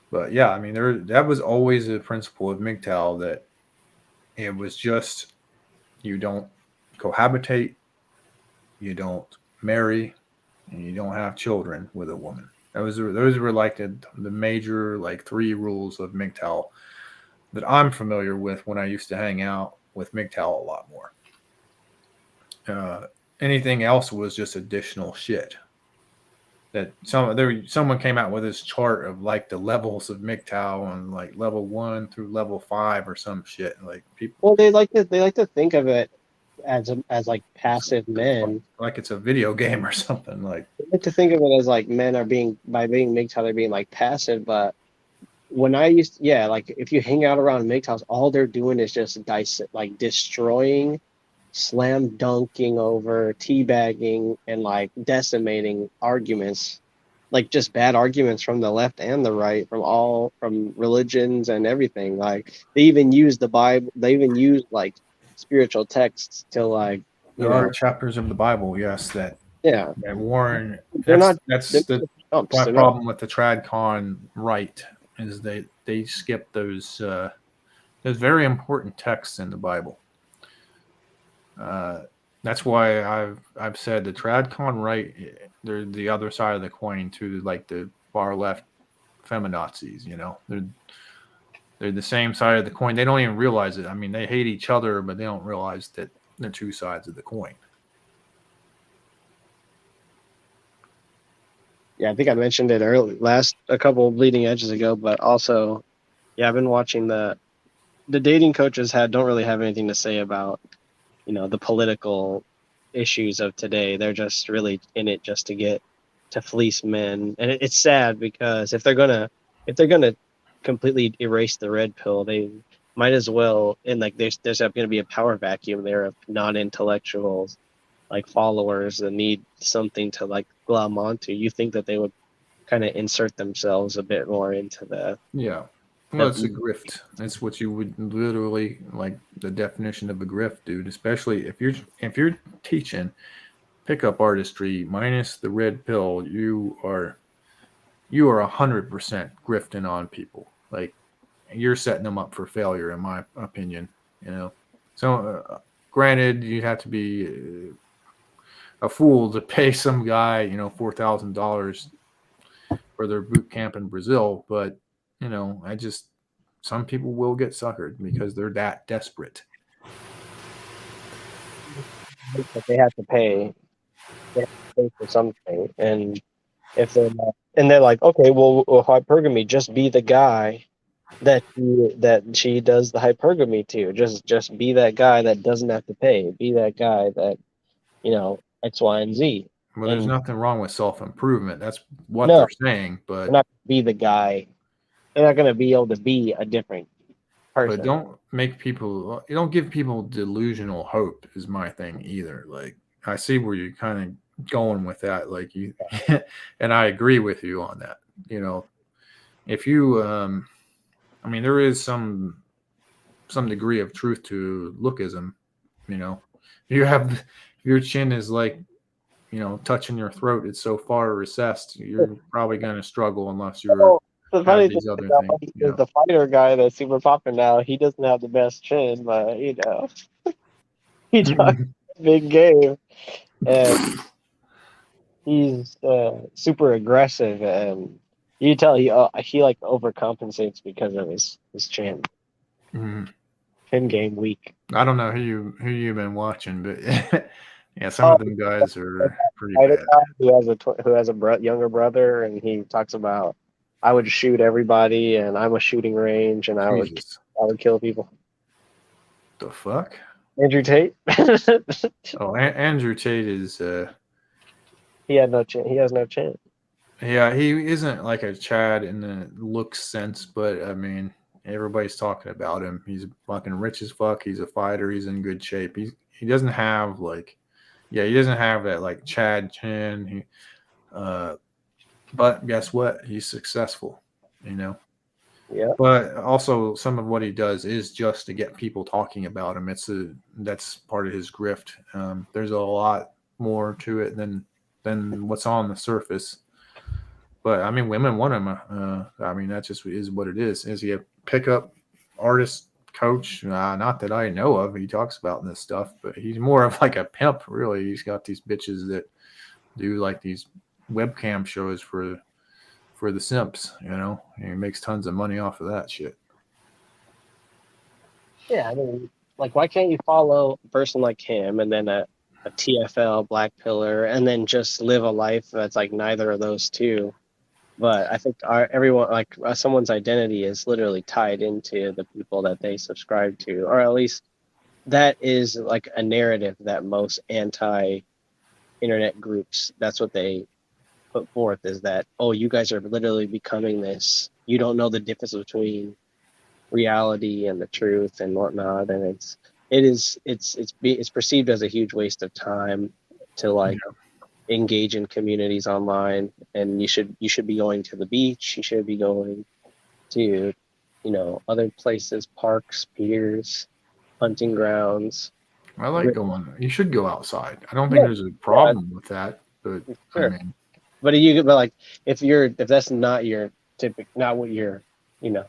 But yeah, I mean, that was always a principle of MGTOW, that it was just, you don't cohabitate, you don't marry, and you don't have children with a woman. Those were like the major, like, three rules of MGTOW that I'm familiar with when I used to hang out with MGTOW a lot more. Anything else was just additional shit. That someone came out with this chart of like the levels of MGTOW, on like level 1 through level 5 or some shit. Like, people, well, they like to think of it as like passive men. like it's a video game or something. Like, They like to think of it as like men are being MGTOW, they're being like passive, but when I used, yeah, like if you hang out around MGTOWs, all they're doing is just like destroying, slam dunking over, teabagging, and like decimating arguments, like just bad arguments from the left and the right, from religions and everything. Like they even use the Bible, they even use like spiritual texts to like, there are chapters of the Bible, yes, that yeah, warn. they're not That's the chumps. my They're not. problem with the TradCon right, is they skip those very important texts in the Bible. That's why I've said the TradCon right, they're the other side of the coin to like the far left feminazis. They're the same side of the coin. They don't even realize it. I mean, they hate each other, but they don't realize that they're two sides of the coin. Yeah, I think I mentioned it a couple of bleeding edges ago, but also, yeah, I've been watching the dating coaches don't really have anything to say about, the political issues of today. They're just really in it just to fleece men. And it's sad because if they're gonna completely erase the red pill, they might as well. And like there's going to be a power vacuum there of non-intellectuals, like followers that need something to like glom onto. You think that they would kind of insert themselves a bit more into Yeah. Well, it's a grift. That's what you would literally, like, the definition of a grift, dude. Especially if you're teaching pickup artistry minus the red pill, you are 100% grifting on people. Like, you're setting them up for failure, in my opinion. So granted, you'd have to be a fool to pay some guy, $4,000 for their boot camp in Brazil, but some people will get suckered because they're that desperate. that they have to pay. They have to pay for something, and if they're not, and they're like, okay, well, hypergamy, just be the guy. that she does the hypergamy to. Just be that guy that doesn't have to pay. Be that guy that, X, Y, and Z. Well, there's And nothing wrong with self-improvement. That's what no, they're saying, they're but not gonna be the guy. They're not gonna be able to be a different person. don't make people, you don't give people delusional hope is my thing either. Like, I see where you're kind of going with that. Like you, and I agree with you on that. If you, I mean, there is some degree of truth to lookism. You have your chin is like, touching your throat. It's so far recessed. You're probably going to struggle unless you're Well, the have funny thing these other about things. is the fighter guy that's super popular now. He doesn't have the best chin, but he talks big game, and he's super aggressive, and you tell he like overcompensates because of his chin. Mhm. Chin game weak. I don't know who you've been watching, but yeah, some Oh, of them guys are pretty fighter bad. guy who has a younger brother, and he talks about I would shoot everybody, and I'm a shooting range, and Jesus, I would kill people. the fuck? Andrew Tate. Oh, Andrew Tate is. He had no chin. He has no chin. Yeah, he isn't like a Chad in the look sense, but I mean, everybody's talking about him. He's fucking rich as fuck. He's a fighter. He's in good shape. He doesn't have like, yeah, he doesn't have that like Chad chin. But guess what? He's successful. You know. Yeah. But also, some of what he does is just to get people talking about him. That's part of his grift. There's a lot more to it than what's on the surface. But I mean, women want him. I mean, that just is what it is. Is he a pickup artist coach? Not that I know of. He talks about this stuff, but he's more of like a pimp, really. He's got these bitches that do like these webcam shows for the simps. And he makes tons of money off of that shit. Yeah, I mean, like, why can't you follow a person like him and then a TFL Black Pillar and then just live a life that's like neither of those two? But I think everyone, like someone's identity is literally tied into the people that they subscribe to, or at least that is like a narrative that most anti-internet groups, that's what they put forth, is that, oh, you guys are literally becoming this. You don't know the difference between reality and the truth and whatnot, and it's perceived as a huge waste of time to like engage in communities online, and you should be going to the beach, you should be going to other places, parks, piers, hunting grounds. I like going. You should go outside. I don't think Yeah, there's a problem with that, but I sure. mean, But like if that's not your not what you're you know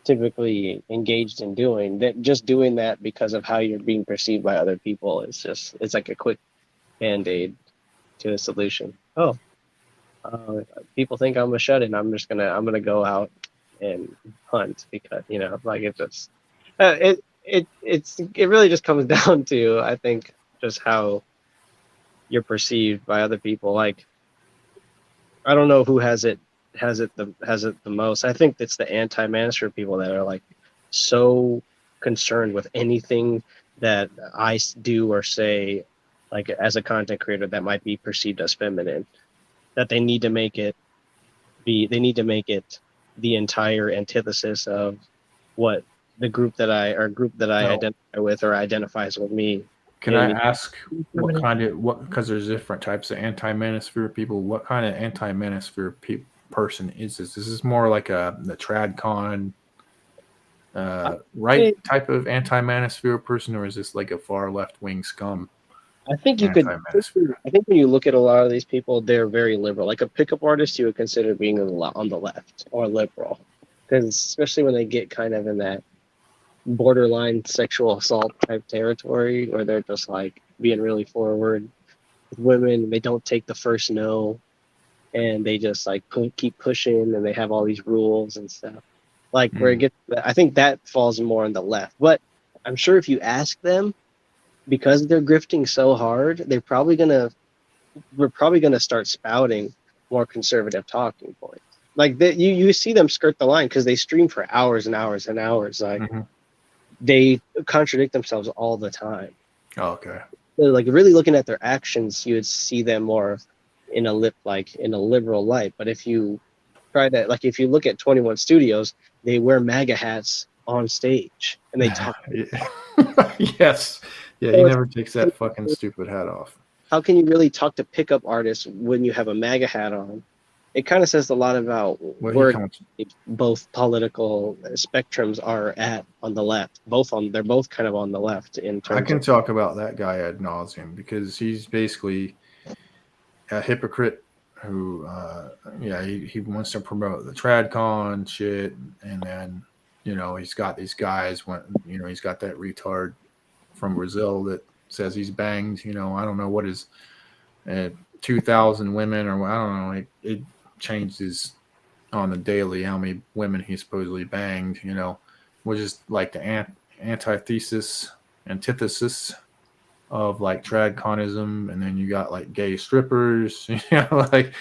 typically engaged in doing, that just doing that because of how you're being perceived by other people is just, it's like a quick band-aid to a solution. People think I'm a shut-in, I'm gonna go out and hunt because like it just it really just comes down to, I think, just how you're perceived by other people. Like, I don't know who has it the most. I think it's the anti-manosphere people that are like so concerned with anything that I do or say, like as a content creator, that might be perceived as feminine, that they need to make it the entire antithesis of what the group that I no. identify with or identifies with me. Can You know I what I mean? ask because there's different types of anti-manosphere people. What kind of anti-manosphere person is this? Is this more like the TradCon right type of anti-manosphere person, or is this like a far left-wing scum I think you could. anti-manosphere? I think when you look at a lot of these people, they're very liberal. Like a pickup artist, you would consider being on the left or liberal, because especially when they get kind of in that borderline sexual assault type territory, where they're just like being really forward with women. They don't take the first no, and they just like keep pushing, and they have all these rules and stuff. Like where it gets, I think that falls more on the left. But I'm sure if you ask them, because they're grifting so hard, we're probably gonna start spouting more conservative talking points. like you see them skirt the line because they stream for hours and hours and hours. Like they contradict themselves all the time. Oh, okay. So, like really looking at their actions, you would see them more in a liberal light. But if you try that, like if you look at 21 Studios, they wear MAGA hats on stage and they talk. Yes. Yeah, he So never takes that fucking stupid hat off. how can you really talk to pickup artists when you have a MAGA hat on? It kind of says a lot about Well, where he comes. both political spectrums are at on the left. They're both kind of on the left in I terms can of. talk about that guy ad nauseum because he's basically a hypocrite who, he wants to promote the TradCon shit, and then he's got these guys. He's got that retard from Brazil that says he's banged. I don't know what his 2,000 women, or I don't know. It changes on the daily how many women he supposedly banged. Which is like the antithesis of like tradconism, and then you got like gay strippers. Like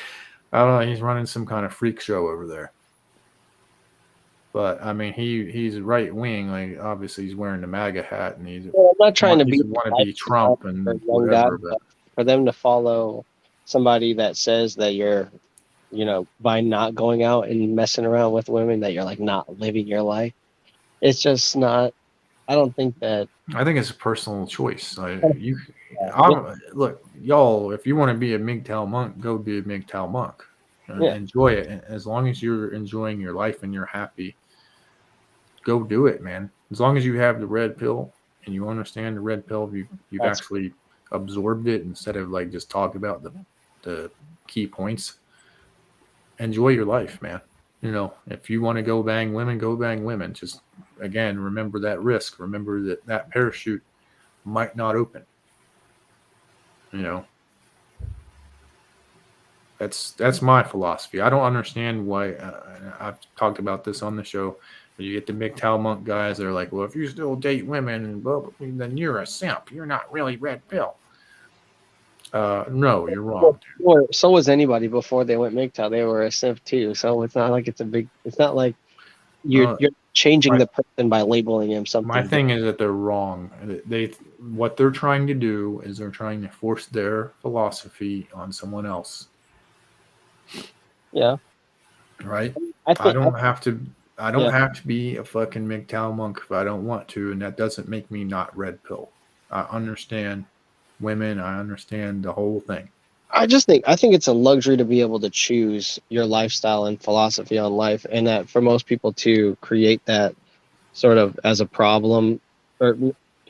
I don't know. He's running some kind of freak show over there. But I mean, he's right wing. Like obviously, he's wearing the MAGA hat, and I'm not trying to be want to be Trump and for young guys, whatever. But for them to follow somebody that says that you're, by not going out and messing around with women, that you're like not living your life. It's just not. I don't think that. I think it's a personal choice. Look, y'all. If you want to be a MGTOW monk, go be a MGTOW monk. Yeah. Enjoy it. And as long as you're enjoying your life and you're happy, go do it, man. As long as you have the red pill and you understand the red pill, you've actually absorbed it instead of like just talk about the key points. Enjoy your life, man. If you want to go bang women, go bang women. Just again, remember that risk. Remember that parachute might not open. That's my philosophy. I don't understand why. I've talked about this on the show. You get the MGTOW monk guys. They're like, well, if you still date women, and blah, blah, then you're a simp. You're not really red pill. No, you're wrong. Well, so was anybody before they went MGTOW. They were a simp too. So it's not like it's not like you're changing the person by labeling him something. My thing is that they're wrong. What they're trying to do is they're trying to force their philosophy on someone else. Yeah. Right. I don't have to be a fucking MGTOW monk if I don't want to, and that doesn't make me not red pill. I understand women. I understand the whole thing. I think it's a luxury to be able to choose your lifestyle and philosophy on life, and that for most people to create that sort of as a problem, or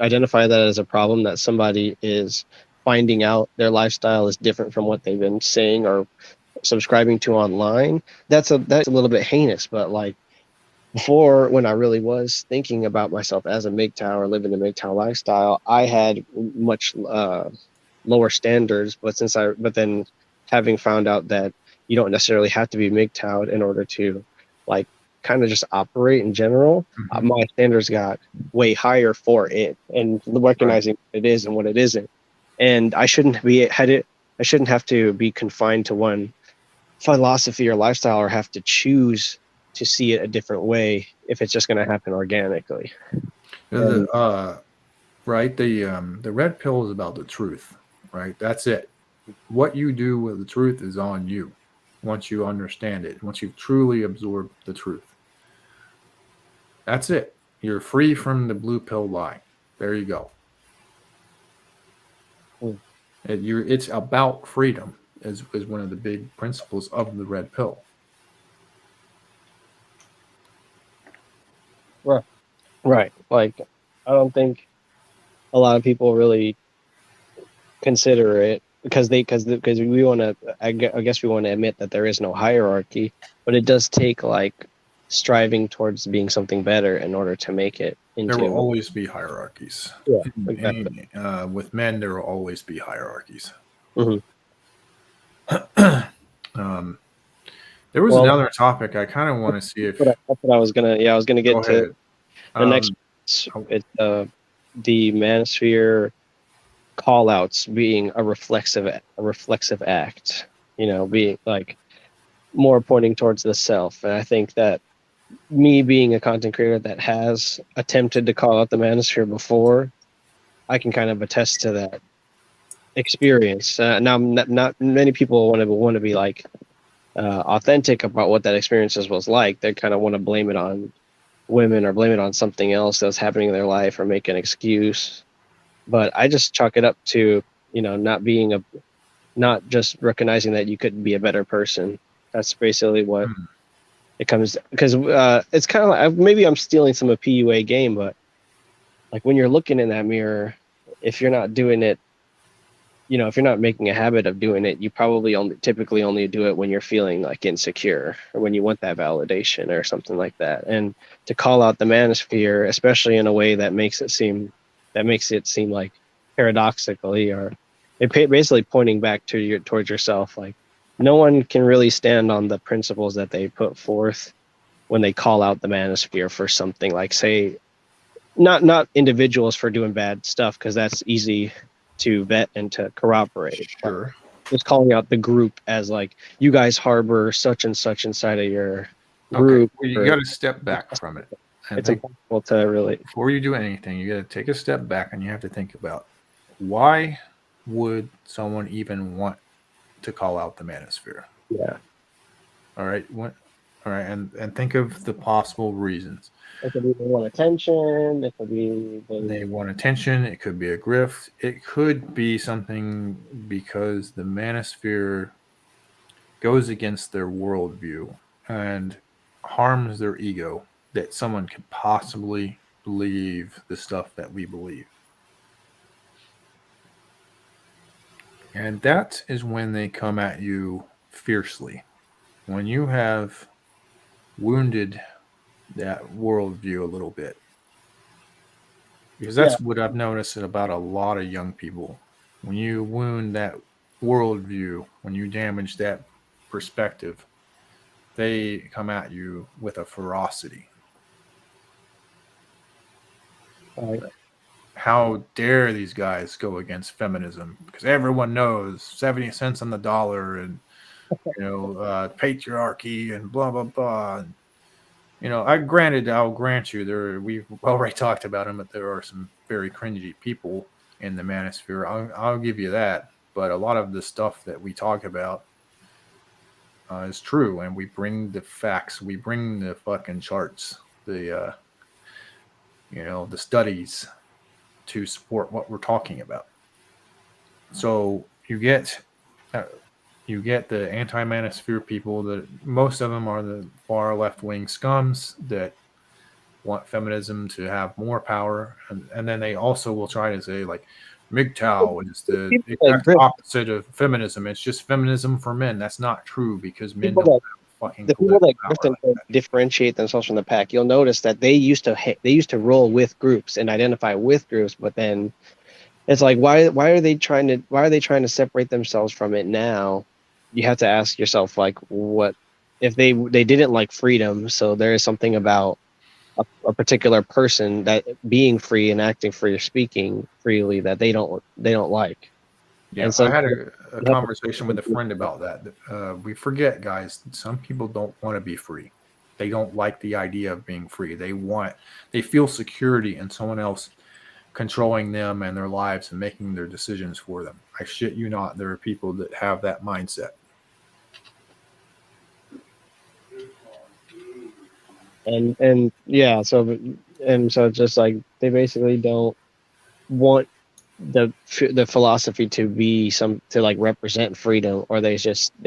identify that as a problem, that somebody is finding out their lifestyle is different from what they've been saying or subscribing to online. That's a little bit heinous. But like before, when I really was thinking about myself as a MGTOW or living a MGTOW lifestyle, I had much lower standards, but then having found out that you don't necessarily have to be MGTOW'd in order to like kind of just operate in general, my standards got way higher for it, and recognizing what it is and what it isn't. And I shouldn't have to be confined to one philosophy or lifestyle, or have to choose to see it a different way if it's just going to happen organically. Right. The red pill is about the truth. Right. That's it. What you do with the truth is on you. Once you understand it, once you've truly absorbed the truth, that's it. You're free from the blue pill lie. There you go. It's about freedom is one of the big principles of the red pill. Right. Like, I don't think a lot of people really consider it because we want to. I guess we want to admit that there is no hierarchy, but it does take like striving towards being something better in order to make it into. There will always be hierarchies. Yeah, exactly. With men, there will always be hierarchies. Mm-hmm. There was another topic I kind of want to see if. That's what I was gonna. Yeah, I was gonna get to the next. It's the manosphere call-outs being a reflexive act. Being like more pointing towards the self. And I think that me being a content creator that has attempted to call out the manosphere before, I can kind of attest to that experience. Now, not many people want to be like authentic about what that experience was like. They kind of want to blame it on women or blame it on something else that's happening in their life or make an excuse. But I just chalk it up to, not just recognizing that you could be a better person. That's basically what it comes, because it's kind of like, maybe I'm stealing some of PUA game, but like when you're looking in that mirror, if you're not doing it, if you're not making a habit of doing it, you probably typically only do it when you're feeling like insecure or when you want that validation or something like that. And to call out the manosphere, especially in a way that makes it seem like paradoxically, or basically pointing back towards yourself, like no one can really stand on the principles that they put forth when they call out the manosphere for something, like, say, not individuals for doing bad stuff, because that's easy to vet and to corroborate. Sure. Just calling out the group as like, you guys harbor such and such inside of your Okay. group. Well, you got to step back from it. And It's impossible to really. before you do anything, you got to take a step back and you have to think about, why would someone even want to call out the manosphere? Yeah. All right. All right. And think of the possible reasons. It could be they want attention. It could be They want attention. It could be a grift. It could be something because the manosphere goes against their worldview and harms their ego, that someone could possibly believe the stuff that we believe. And that is when they come at you fiercely. When you have wounded that worldview a little bit. Because that's what I've noticed about a lot of young people. When you wound that worldview, when you damage that perspective, they come at you with a ferocity. How dare these guys go against feminism? Because everyone knows 70 cents on the dollar and patriarchy and blah blah blah. And, I'll grant you, we've already talked about them, but there are some very cringy people in the manosphere. I'll give you that. But a lot of the stuff that we talk about is true, and we bring the facts, we bring the fucking charts, the studies to support what we're talking about. So you get the anti-manosphere people, that most of them are the far left-wing scums that want feminism to have more power, and then they also will try to say, like, MGTOW is the exact opposite of feminism. It's just feminism for men. That's not true, because men don't have fucking people that power differentiate themselves from the pack. You'll notice that they used to roll with groups and identify with groups, but then it's like, why are they trying to separate themselves from it now? You have to ask yourself, like, what if they didn't like freedom? So there is something about a particular person that being free and acting free or speaking freely that they don't like. Yeah, and so I had a conversation with a friend about that. We forget, guys, some people don't want to be free. They don't like the idea of being free. They feel security in someone else controlling them and their lives and making their decisions for them. I shit you not, there are people that have that mindset. And yeah, so it's just like they basically don't want the philosophy to be to like represent freedom, or they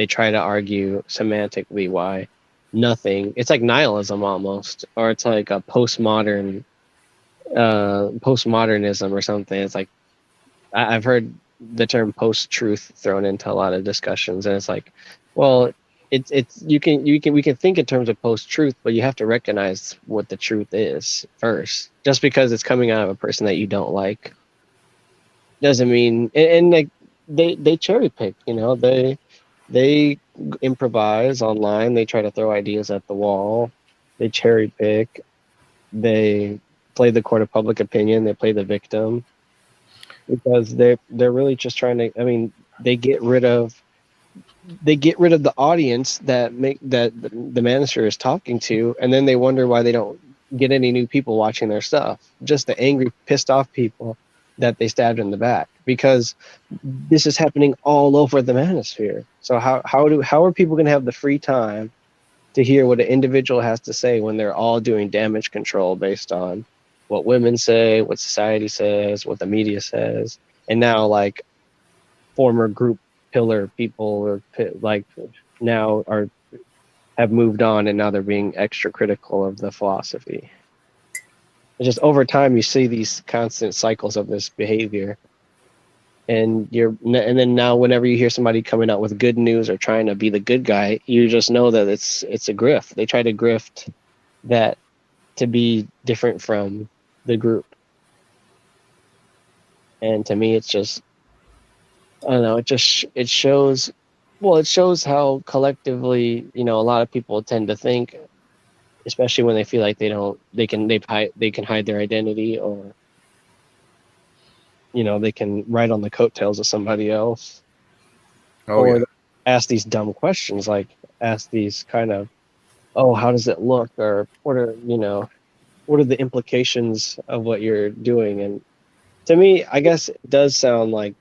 try to argue semantically why nothing. It's like nihilism almost, or it's like a postmodernism or something. It's like I've heard the term post-truth thrown into a lot of discussions, and it's like, well, we can think in terms of post-truth, but you have to recognize what the truth is first. Just because it's coming out of a person that you don't like doesn't mean, and like they cherry pick, they improvise online, they try to throw ideas at the wall, they cherry pick, they play the court of public opinion, they play the victim, because they're really just trying to, they get rid of they get rid of the audience that the manosphere is talking to, and then they wonder why they don't get any new people watching their stuff. Just the angry, pissed off people that they stabbed in the back, because this is happening all over the manosphere. So how are people going to have the free time to hear what an individual has to say when they're all doing damage control based on what women say, what society says, what the media says, and now like former group pillar people or like now are have moved on, and now they're being extra critical of the philosophy. It's just over time you see these constant cycles of this behavior, and then now whenever you hear somebody coming out with good news or trying to be the good guy, you just know that it's a grift. They try to grift that to be different from the group, and to me it's just, I don't know, it shows, well, it shows how collectively, a lot of people tend to think, especially when they feel like they can hide their identity, or they can ride on the coattails of somebody else, Oh or yeah. ask these dumb questions, like ask these kind of, oh, how does it look, or what are the implications of what you're doing. And to me, I guess it does sound like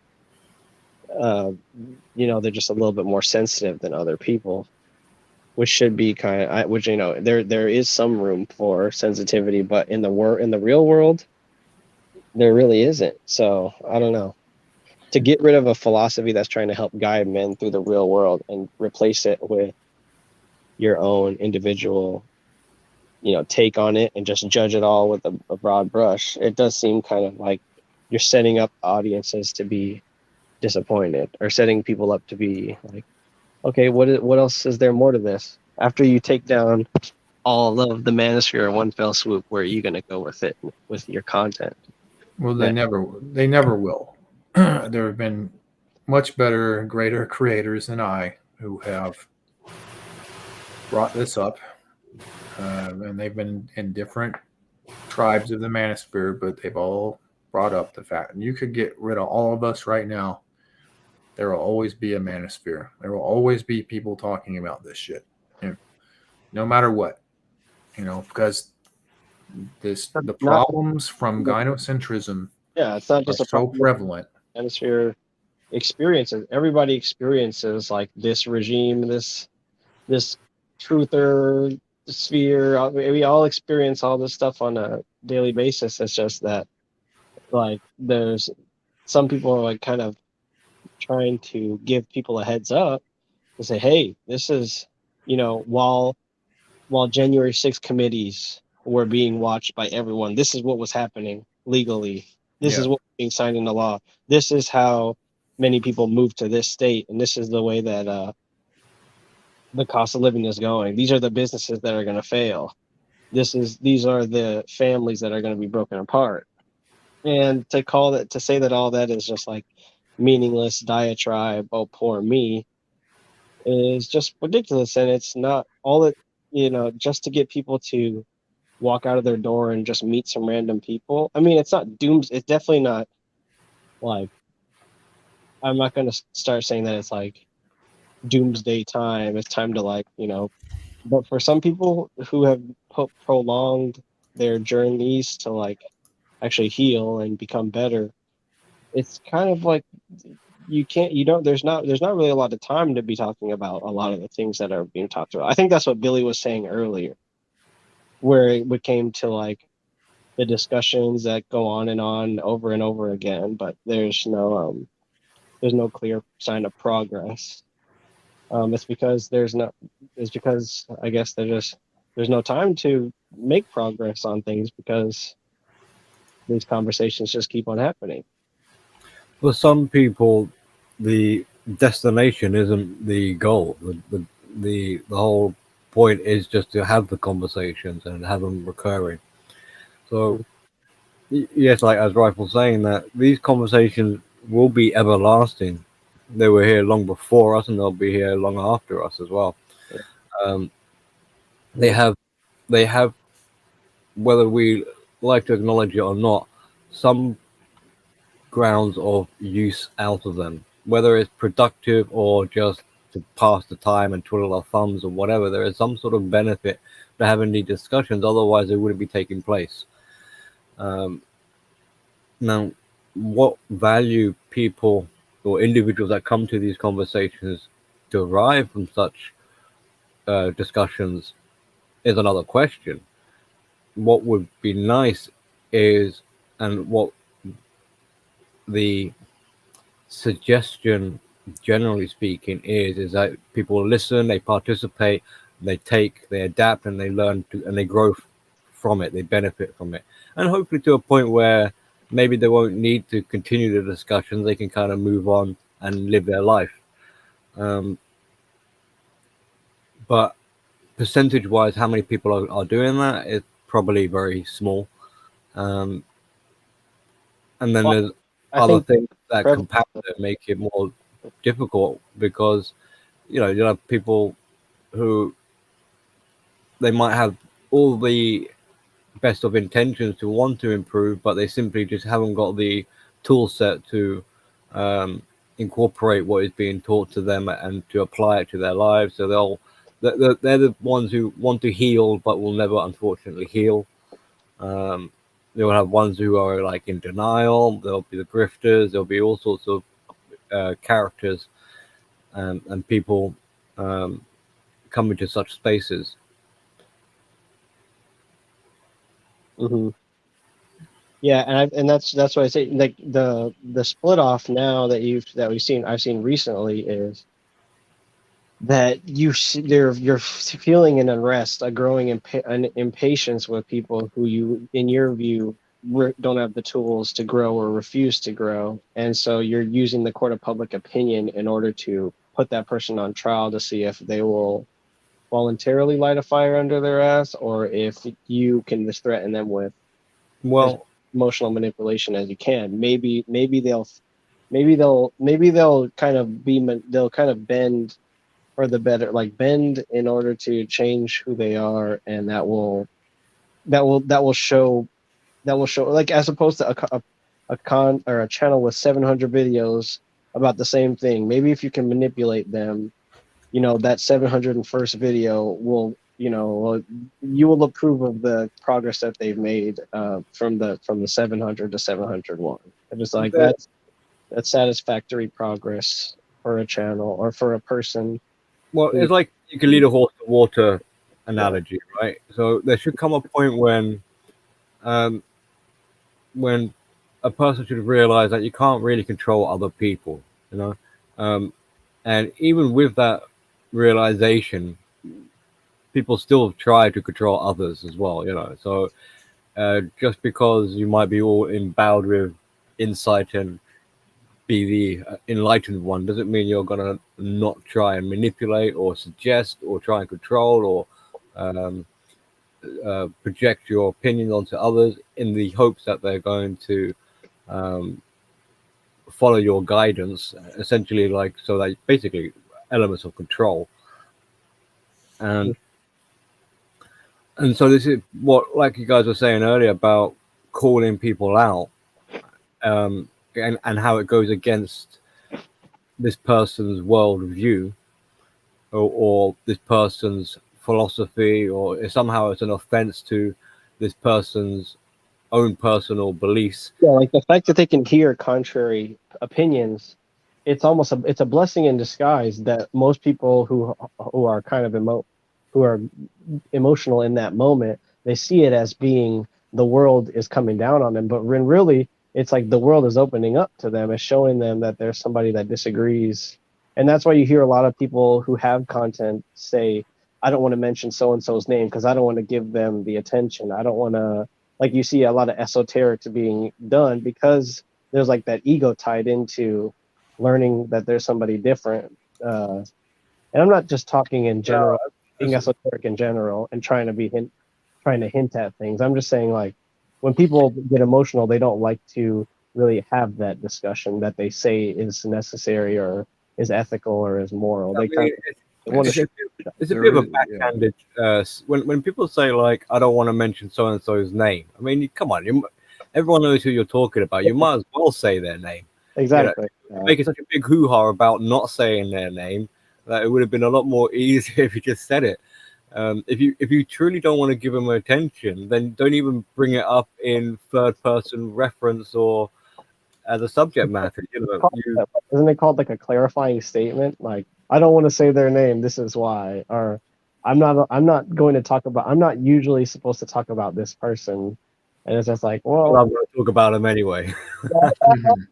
uh, they're just a little bit more sensitive than other people, which should be kind of, which there is some room for sensitivity, but in the real world, there really isn't. So I don't know. To get rid of a philosophy that's trying to help guide men through the real world and replace it with your own individual, take on it, and just judge it all with a broad brush, it does seem kind of like you're setting up audiences to be disappointed, or setting people up to be like, okay, what else is there more to this? After you take down all of the manosphere in one fell swoop, where are you going to go with it, with your content? Well, That, they never will. There have been much better, greater creators than I who have brought this up, and they've been in different tribes of the manosphere, but they've all brought up the fact, and you could get rid of all of us right now. There will always be a manosphere. There will always be people talking about this shit, no matter what, because the not problems from gynocentrism yeah, it's not are just a so problem with prevalent. manosphere experiences. Everybody experiences like this regime, this truther sphere. We all experience all this stuff on a daily basis. It's just that like there's some people are like kind of trying to give people a heads up and say, hey, this is, while January 6th committees were being watched by everyone, this is what was happening legally. This Yeah. is what was being signed into law. This is how many people moved to this state, and this is the way that the cost of living is going. These are the businesses that are going to fail. These are the families that are going to be broken apart. And to say that all that is just like meaningless diatribe, oh poor me, is just ridiculous. And it's not all that, just to get people to walk out of their door and just meet some random people. I mean, it's not dooms. It's definitely not like, I'm not going to start saying that it's like doomsday time. It's time to like, but for some people who have prolonged their journeys to like actually heal and become better, it's kind of like there's not really a lot of time to be talking about a lot of the things that are being talked about. I think that's what Billy was saying earlier, where it came to like the discussions that go on over and over again, but there's no clear sign of progress. It's because I guess there's no time to make progress on things, because these conversations just keep on happening. For some people, the destination isn't the goal. The whole point is just to have the conversations and have them recurring. So yes, like as Rifle saying, that these conversations will be everlasting. They were here long before us, and they'll be here long after us as well. Um, they have they have, whether we like to acknowledge it or not, some grounds of use out of them, whether it's productive or just to pass the time and twiddle our thumbs or whatever. There is some sort of benefit to having these discussions, otherwise they wouldn't be taking place. Now, what value people or individuals that come to these conversations derive from such discussions is another question. What would be nice is, and what the suggestion, generally speaking, is that people listen, they participate, they adapt, and they learn to, and they grow from it, they benefit from it, and hopefully to a point where maybe they won't need to continue the discussions, they can kind of move on and live their life. But percentage-wise, how many people are doing that is probably very small. And then there's other things that compound it, make it more difficult, because you have people who they might have all the best of intentions to want to improve, but they simply just haven't got the tool set to incorporate what is being taught to them and to apply it to their lives. So they're the ones who want to heal but will never unfortunately heal. They'll have ones who are like in denial, there'll be the grifters, there'll be all sorts of characters and people come into such spaces. Mm-hmm. Yeah, and that's what I say. Like the split off now that I've seen recently is that you're feeling an unrest, a growing an impatience with people who you, in your view, don't have the tools to grow or refuse to grow, and so you're using the court of public opinion in order to put that person on trial to see if they will voluntarily light a fire under their ass, or if you can just threaten them with as emotional manipulation as you can. Maybe they'll kind of bend for the better, like bend in order to change who they are, and that will show, like, as opposed to a channel with 700 videos about the same thing. Maybe if you can manipulate them, that 701st video will, you will approve of the progress that they've made from the 700 to 701. And it's like that's satisfactory progress for a channel or for a person. Well, it's like you can lead a horse to water analogy, right? So there should come a point when a person should realize that you can't really control other people, and even with that realization, people still try to control others as well, so just because you might be all endowed with insight and be the enlightened one doesn't mean you're gonna not try and manipulate or suggest or try and control or project your opinion onto others in the hopes that they're going to follow your guidance, essentially, like, so that basically elements of control. And so this is what, like you guys were saying earlier about calling people out, and how it goes against this person's worldview or this person's philosophy, or somehow it's an offense to this person's own personal beliefs. Yeah, like the fact that they can hear contrary opinions, it's almost it's a blessing in disguise that most people who are kind of who are emotional in that moment, they see it as being the world is coming down on them, but when really it's like the world is opening up to them, it's showing them that there's somebody that disagrees. And that's why you hear a lot of people who have content say, I don't want to mention so and so's name because I don't want to give them the attention. I don't want to, like, you see a lot of esoteric being done because there's like that ego tied into learning that there's somebody different. And I'm not just talking in general, being esoteric in general and trying to hint at things. I'm just saying, like, when people get emotional, they don't like to really have that discussion that they say is necessary or is ethical or is moral. It's a bit of a backhanded. When people say, like, I don't want to mention so and so's name. I mean, come on, everyone knows who you're talking about. You might as well say their name. Exactly. Making such a big hoo-ha about not saying their name, That it would have been a lot more easier if you just said it. If you truly don't want to give them attention, then don't even bring it up in third person reference or as a subject matter. You know, you Isn't it called like a clarifying statement? Like, I don't want to say their name. This is why. Or I'm not going to talk about. I'm not usually supposed to talk about this person. And it's just like, well, well, I'm going to talk about them anyway. Mhm.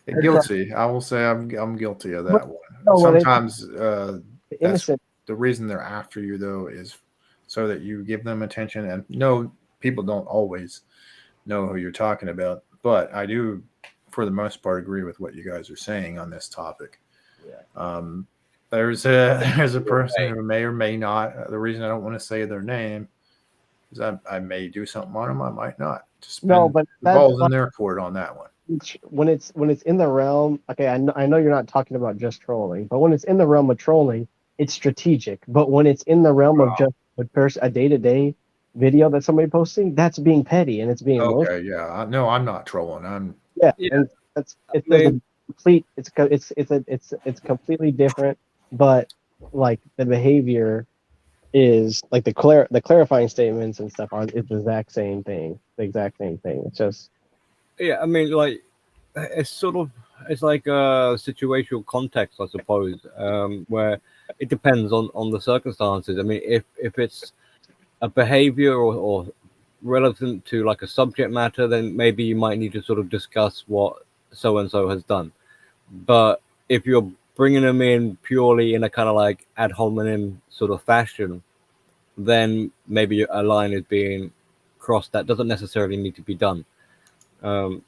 it's Guilty. I will say I'm guilty of that one. no, when it's Sometimes that's innocent. the reason they're after you, though, is so that you give them attention. And no, people don't always know who you're talking about, but I do, for the most part, agree with what you guys are saying on this topic. Yeah. There's a person who may or may not. The reason I don't want to say their name is I may do something on them, I might not. Just No, spend but the that's balls in their court on that one. when it's in the realm. Okay, I know you're not talking about just trolling, but when it's in the realm of trolling, it's strategic. But when it's in the realm of just a day-to-day video that somebody posting, that's being petty and it's being emotional. Okay, yeah. No, I'm not trolling. I'm Yeah, Yeah, and that's I it's a mean, complete. It's completely different. But like the behavior is like the clarifying statements and stuff are it's the exact same thing. The exact same thing. It's just yeah, I mean, like it's sort of it's like a situational context, I suppose, where it depends on the circumstances. I mean, if it's a behavior or relevant to like a subject matter, then maybe you might need to sort of discuss what so and so has done. But if you're bringing them in purely in a kind of like ad hominem sort of fashion, then maybe a line is being crossed that doesn't necessarily need to be done. Um,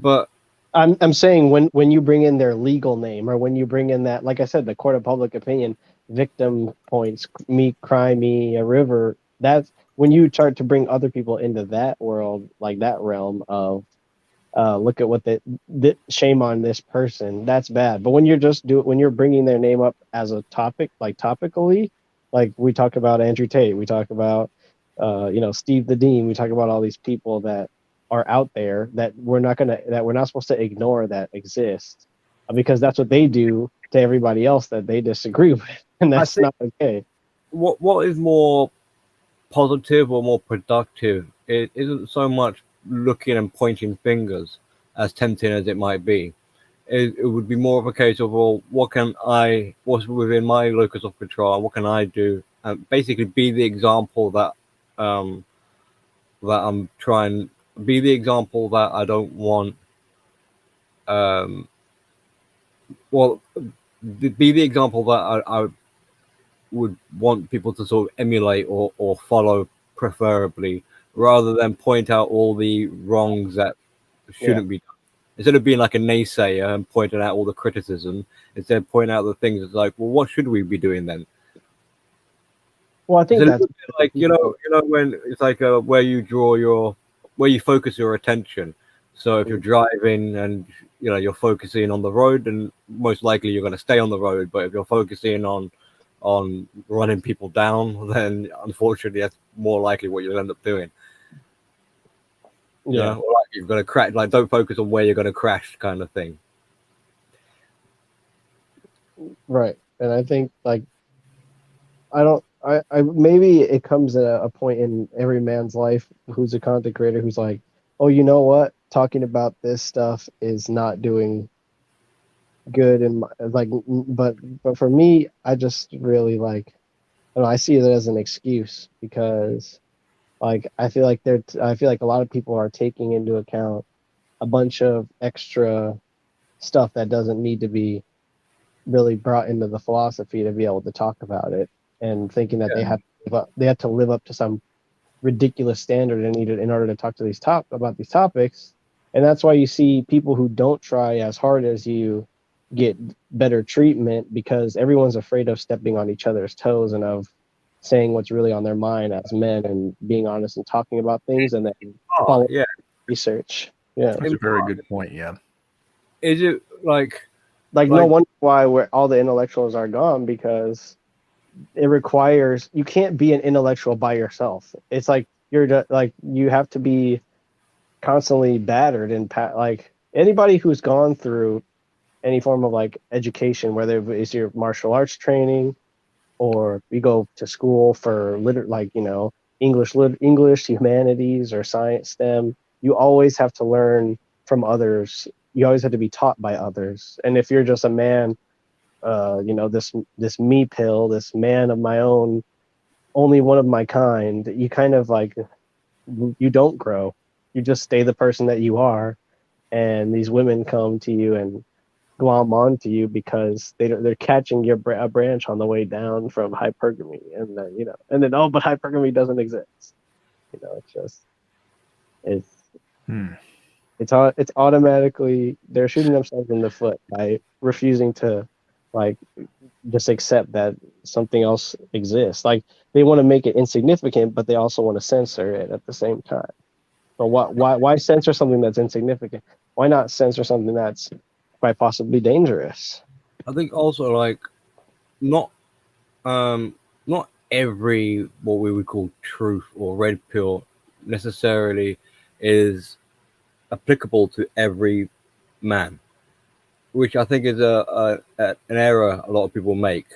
but I'm saying when you bring in their legal name or when you bring in that, like I said, the court of public opinion, victim points, me, cry me a river. That's when you start to bring other people into that world, like that realm of look at what the shame on this person. That's bad. But when you're when you're bringing their name up as a topic, like topically, like we talk about Andrew Tate, we talk about Steve the Dean, we talk about all these people that are out there that we're not supposed to ignore that exist because that's what they do to everybody else that they disagree with, and I that's think not okay. what is more positive or more productive, it isn't so much looking and pointing fingers, as tempting as it might be. It would be more of a case of, well, what's within my locus of control, and what can I do, and basically be the example um, that I'm trying, be the example that I don't want, um, well, be the example that I would want people to sort of emulate or follow, preferably, rather than point out all the wrongs that shouldn't be done. Instead of being like a naysayer and pointing out all the criticism, instead pointing out the things, it's like, well, what should we be doing then? Well, I It's think a that's little bit like when it's like where you focus your attention. So if you're driving and you're focusing on the road, then most likely you're going to stay on the road. But if you're focusing on running people down, then unfortunately that's more likely what you'll end up doing. yeah. Or like you're going to crash. Like, don't focus on where you're going to crash, kind of thing. Right. And I think like I maybe it comes at a point in every man's life who's a content creator who's like, oh, you know what? Talking about this stuff is not doing good and like but for me, I just really like I don't know, I see it as an excuse because like I feel like a lot of people are taking into account a bunch of extra stuff that doesn't need to be really brought into the philosophy to be able to talk about it and thinking that they have to live up to some ridiculous standard in order to talk to about these topics. And that's why you see people who don't try as hard as you get better treatment because everyone's afraid of stepping on each other's toes and of saying what's really on their mind as men and being honest and talking about things and then follow Yeah. research. Yeah. That's a very good point. Yeah. Is it like No wonder why all the intellectuals are gone because it requires you can't be an intellectual by yourself. It's like you have to be constantly battered and like anybody who's gone through any form of like education, whether it's your martial arts training or you go to school for like, you know, English, humanities, or science, STEM, you always have to learn from others. You always have to be taught by others. And if you're just a man, you know, this me pill, this man of my own, only one of my kind, you kind of like, you don't grow. You just stay the person that you are. And these women come to you and glom onto you because they're catching your a branch on the way down from hypergamy, and then, you know, and then, oh, but hypergamy doesn't exist. You know, it's just it's Hmm. it's automatically they're shooting themselves in the foot by refusing to like just accept that something else exists. Like they want to make it insignificant, but they also want to censor it at the same time. So why censor something that's insignificant? Why not censor something that's quite possibly dangerous? I think also like not not every what we would call truth or red pill necessarily is applicable to every man, which I think is an error a lot of people make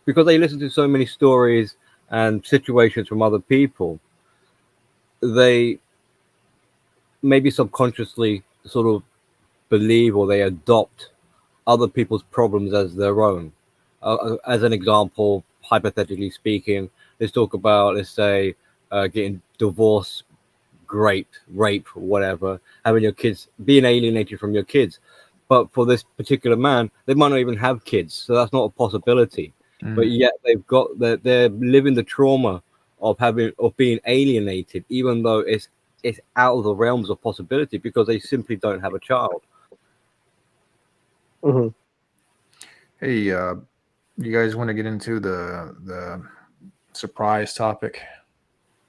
because they listen to so many stories and situations from other people. They maybe subconsciously sort of believe or they adopt other people's problems as their own. As an example, hypothetically speaking, let's talk about, let's say, getting divorced, rape, whatever, having your kids, being alienated from your kids. But for this particular man, they might not even have kids, so that's not a possibility. But Mm. yet they're living the trauma of being alienated, even though it's out of the realms of possibility because they simply don't have a child. Mm-hmm. Hey, you guys want to get into the surprise topic?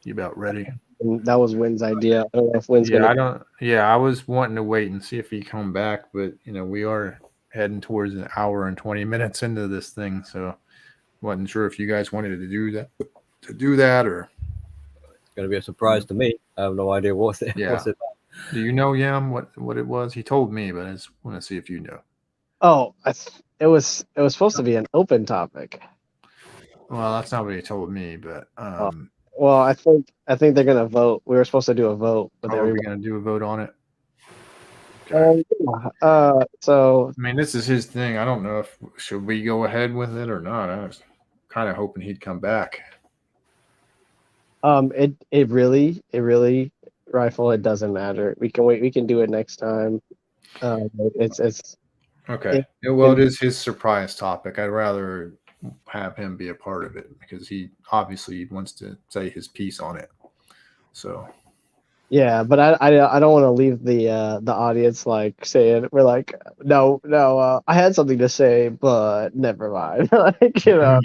You about ready? And that was Wynn's idea. I don't know if Wynn's Yeah, gonna. I don't. Yeah, I was wanting to wait and see if he come back, but you know we are heading towards an hour and 20 minutes into this thing, so wasn't sure if you guys wanted to do that or It's going to be a surprise to me. I have no idea what's it. yeah. What's it? Do you know Yam what it was? He told me, but I just want to see if you know. Oh, it was supposed to be an open topic. Well, that's not what he told me, but Uh, well, I think they're gonna vote. We were supposed to do a vote with are we everybody. gonna do a vote on it? Okay. Yeah. So I mean, this is his thing. I don't know if should we go ahead with it or not. I was kind of hoping he'd come back. it really rifle. It doesn't matter. We can wait. We can do it next time. It's Okay. it, Yeah, well, it is his surprise topic. I'd rather have him be a part of it because he obviously wants to say his piece on it. So yeah, but I don't want to leave the audience like saying we're like no I had something to say but never mind. Like, you know,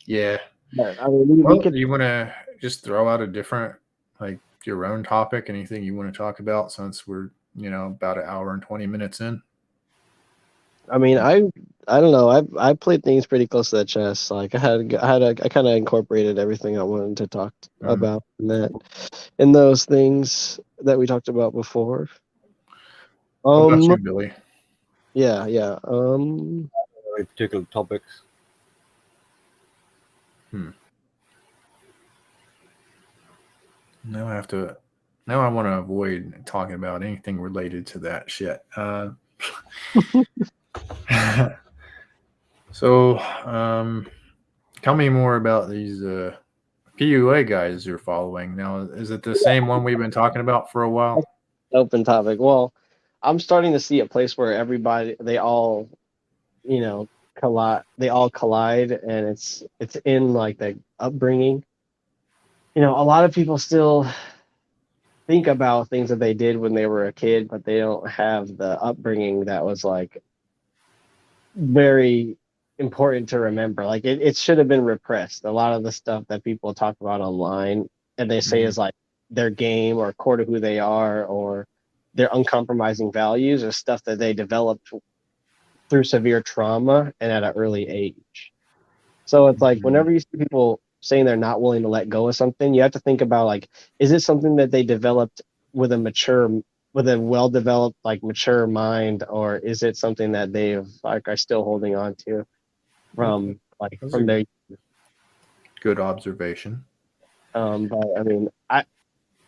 yeah. I mean we Well, could. do you want to just throw out a different, like your own topic? Anything you want to talk about since we're about an hour and 20 minutes in? I mean, I don't know. I played things pretty close to the chest. Like I kind of incorporated everything I wanted to talk Mm. about in those things that we talked about before. What about you, Billy? Yeah. Very particular topics. Now I have to. Now I want to avoid talking about anything related to that shit. So, tell me more about these PUA guys you're following. Now, is it the same one we've been talking about for a while? Open topic. Well, I'm starting to see a place where everybody they all, you know, collide, and it's in like the upbringing. You know, a lot of people still think about things that they did when they were a kid, but they don't have the upbringing that was like very important to remember. Like it should have been repressed. A lot of the stuff that people talk about online and they say Mhm. is like their game or core to who they are or their uncompromising values or stuff that they developed through severe trauma and at an early age. So it's like Mhm. whenever you see people saying they're not willing to let go of something, you have to think about like, is it something that they developed with a mature with a well-developed, like mature mind, or is it something that they've like are still holding on to from like That's from a their good observation. but I mean,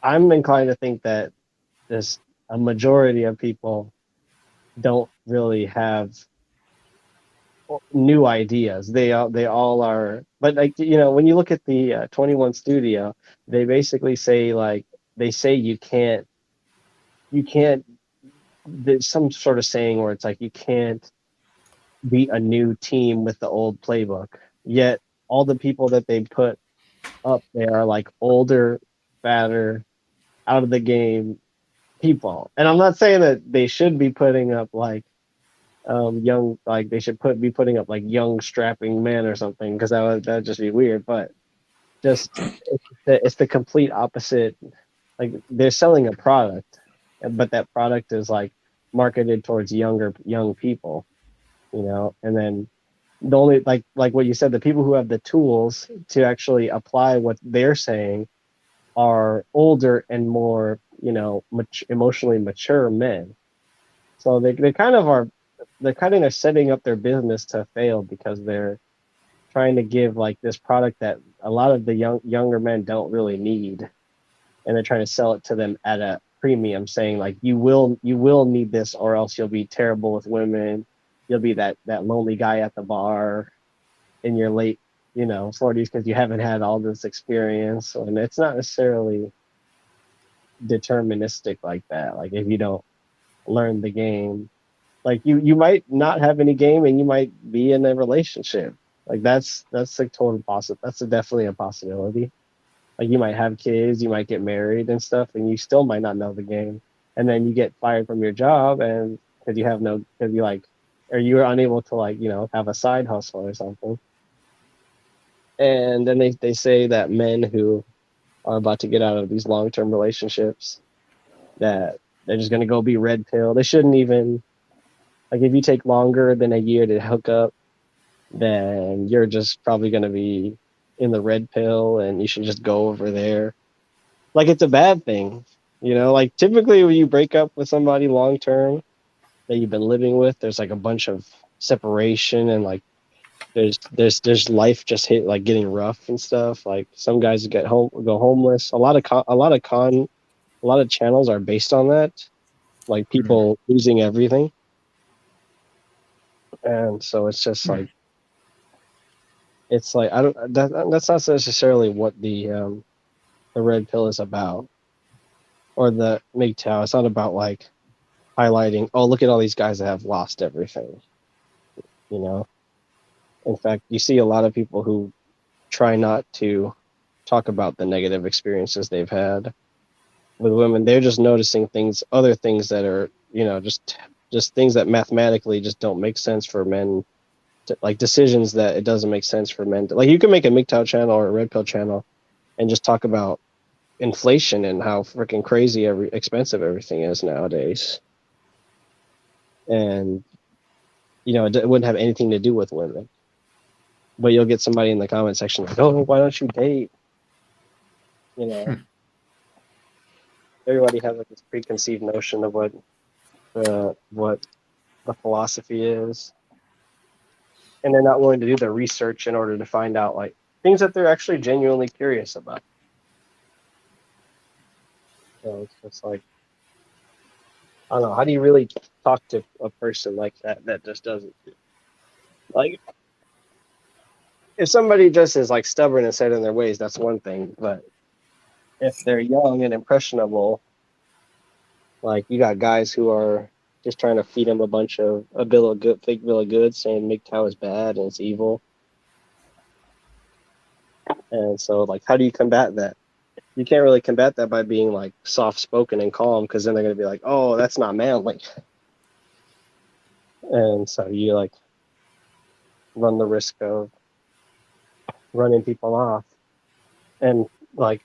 I'm inclined to think that this a majority of people don't really have new ideas. They all are, but like when you look at the 21 Studio, they basically say like they say you can't. There's some sort of saying where it's like you can't beat a new team with the old playbook. Yet all the people that they put up there are like older, fatter, out of the game people. And I'm not saying that they should be putting up like young, like they should be putting up like young strapping men or something, because that'd just be weird. But just it's the complete opposite. Like they're selling a product, but that product is like marketed towards young people, and then the only like what you said, the people who have the tools to actually apply what they're saying are older and more emotionally mature men. So they kind of are, they're kind of setting up their business to fail, because they're trying to give like this product that a lot of the younger men don't really need, and they're trying to sell it to them at a premium, saying like you will need this, or else you'll be terrible with women. You'll be that lonely guy at the bar in your late 40s, because you haven't had all this experience. And it's not necessarily deterministic like that. Like if you don't learn the game, like you might not have any game and you might be in a relationship. Like that's a total possible. That's definitely a possibility. Like you might have kids, you might get married and stuff, and you still might not know the game. And then you get fired from your job, and because you like, or you are unable to like have a side hustle or something. And then they say that men who are about to get out of these long-term relationships, that they're just going to go be red pill. They shouldn't even, like, if you take longer than a year to hook up, then you're just probably going to be in the red pill, and you should just go over there. Like it's a bad thing, like typically when you break up with somebody long term that you've been living with, there's like a bunch of separation, and like there's life just hit like getting rough and stuff. Like some guys go homeless. A lot of channels are based on that, like people losing everything. And so it's just like, I don't that's not necessarily what the red pill is about, or the MGTOW. It's not about like highlighting, oh, look at all these guys that have lost everything. In fact, you see a lot of people who try not to talk about the negative experiences they've had with women. They're just noticing other things that are, just things that mathematically just don't make sense for men like decisions that it doesn't make sense for men to, like, you can make a MGTOW channel or a red pill channel and just talk about inflation and how freaking crazy expensive everything is nowadays. And it wouldn't have anything to do with women. But you'll get somebody in the comment section like, oh, why don't you date? Everybody has like this preconceived notion of what the philosophy is, and they're not willing to do the research in order to find out like things that they're actually genuinely curious about. So it's just like, I don't know, how do you really talk to a person like that just doesn't, like, if somebody just is like stubborn and set in their ways, that's one thing. But if they're young and impressionable, like you got guys who are just trying to feed them fake bill of goods, saying MGTOW is bad and it's evil. And so like, how do you combat that? You can't really combat that by being like soft spoken and calm, because then they're gonna be like, oh, that's not manly. And so you like run the risk of running people off. And like,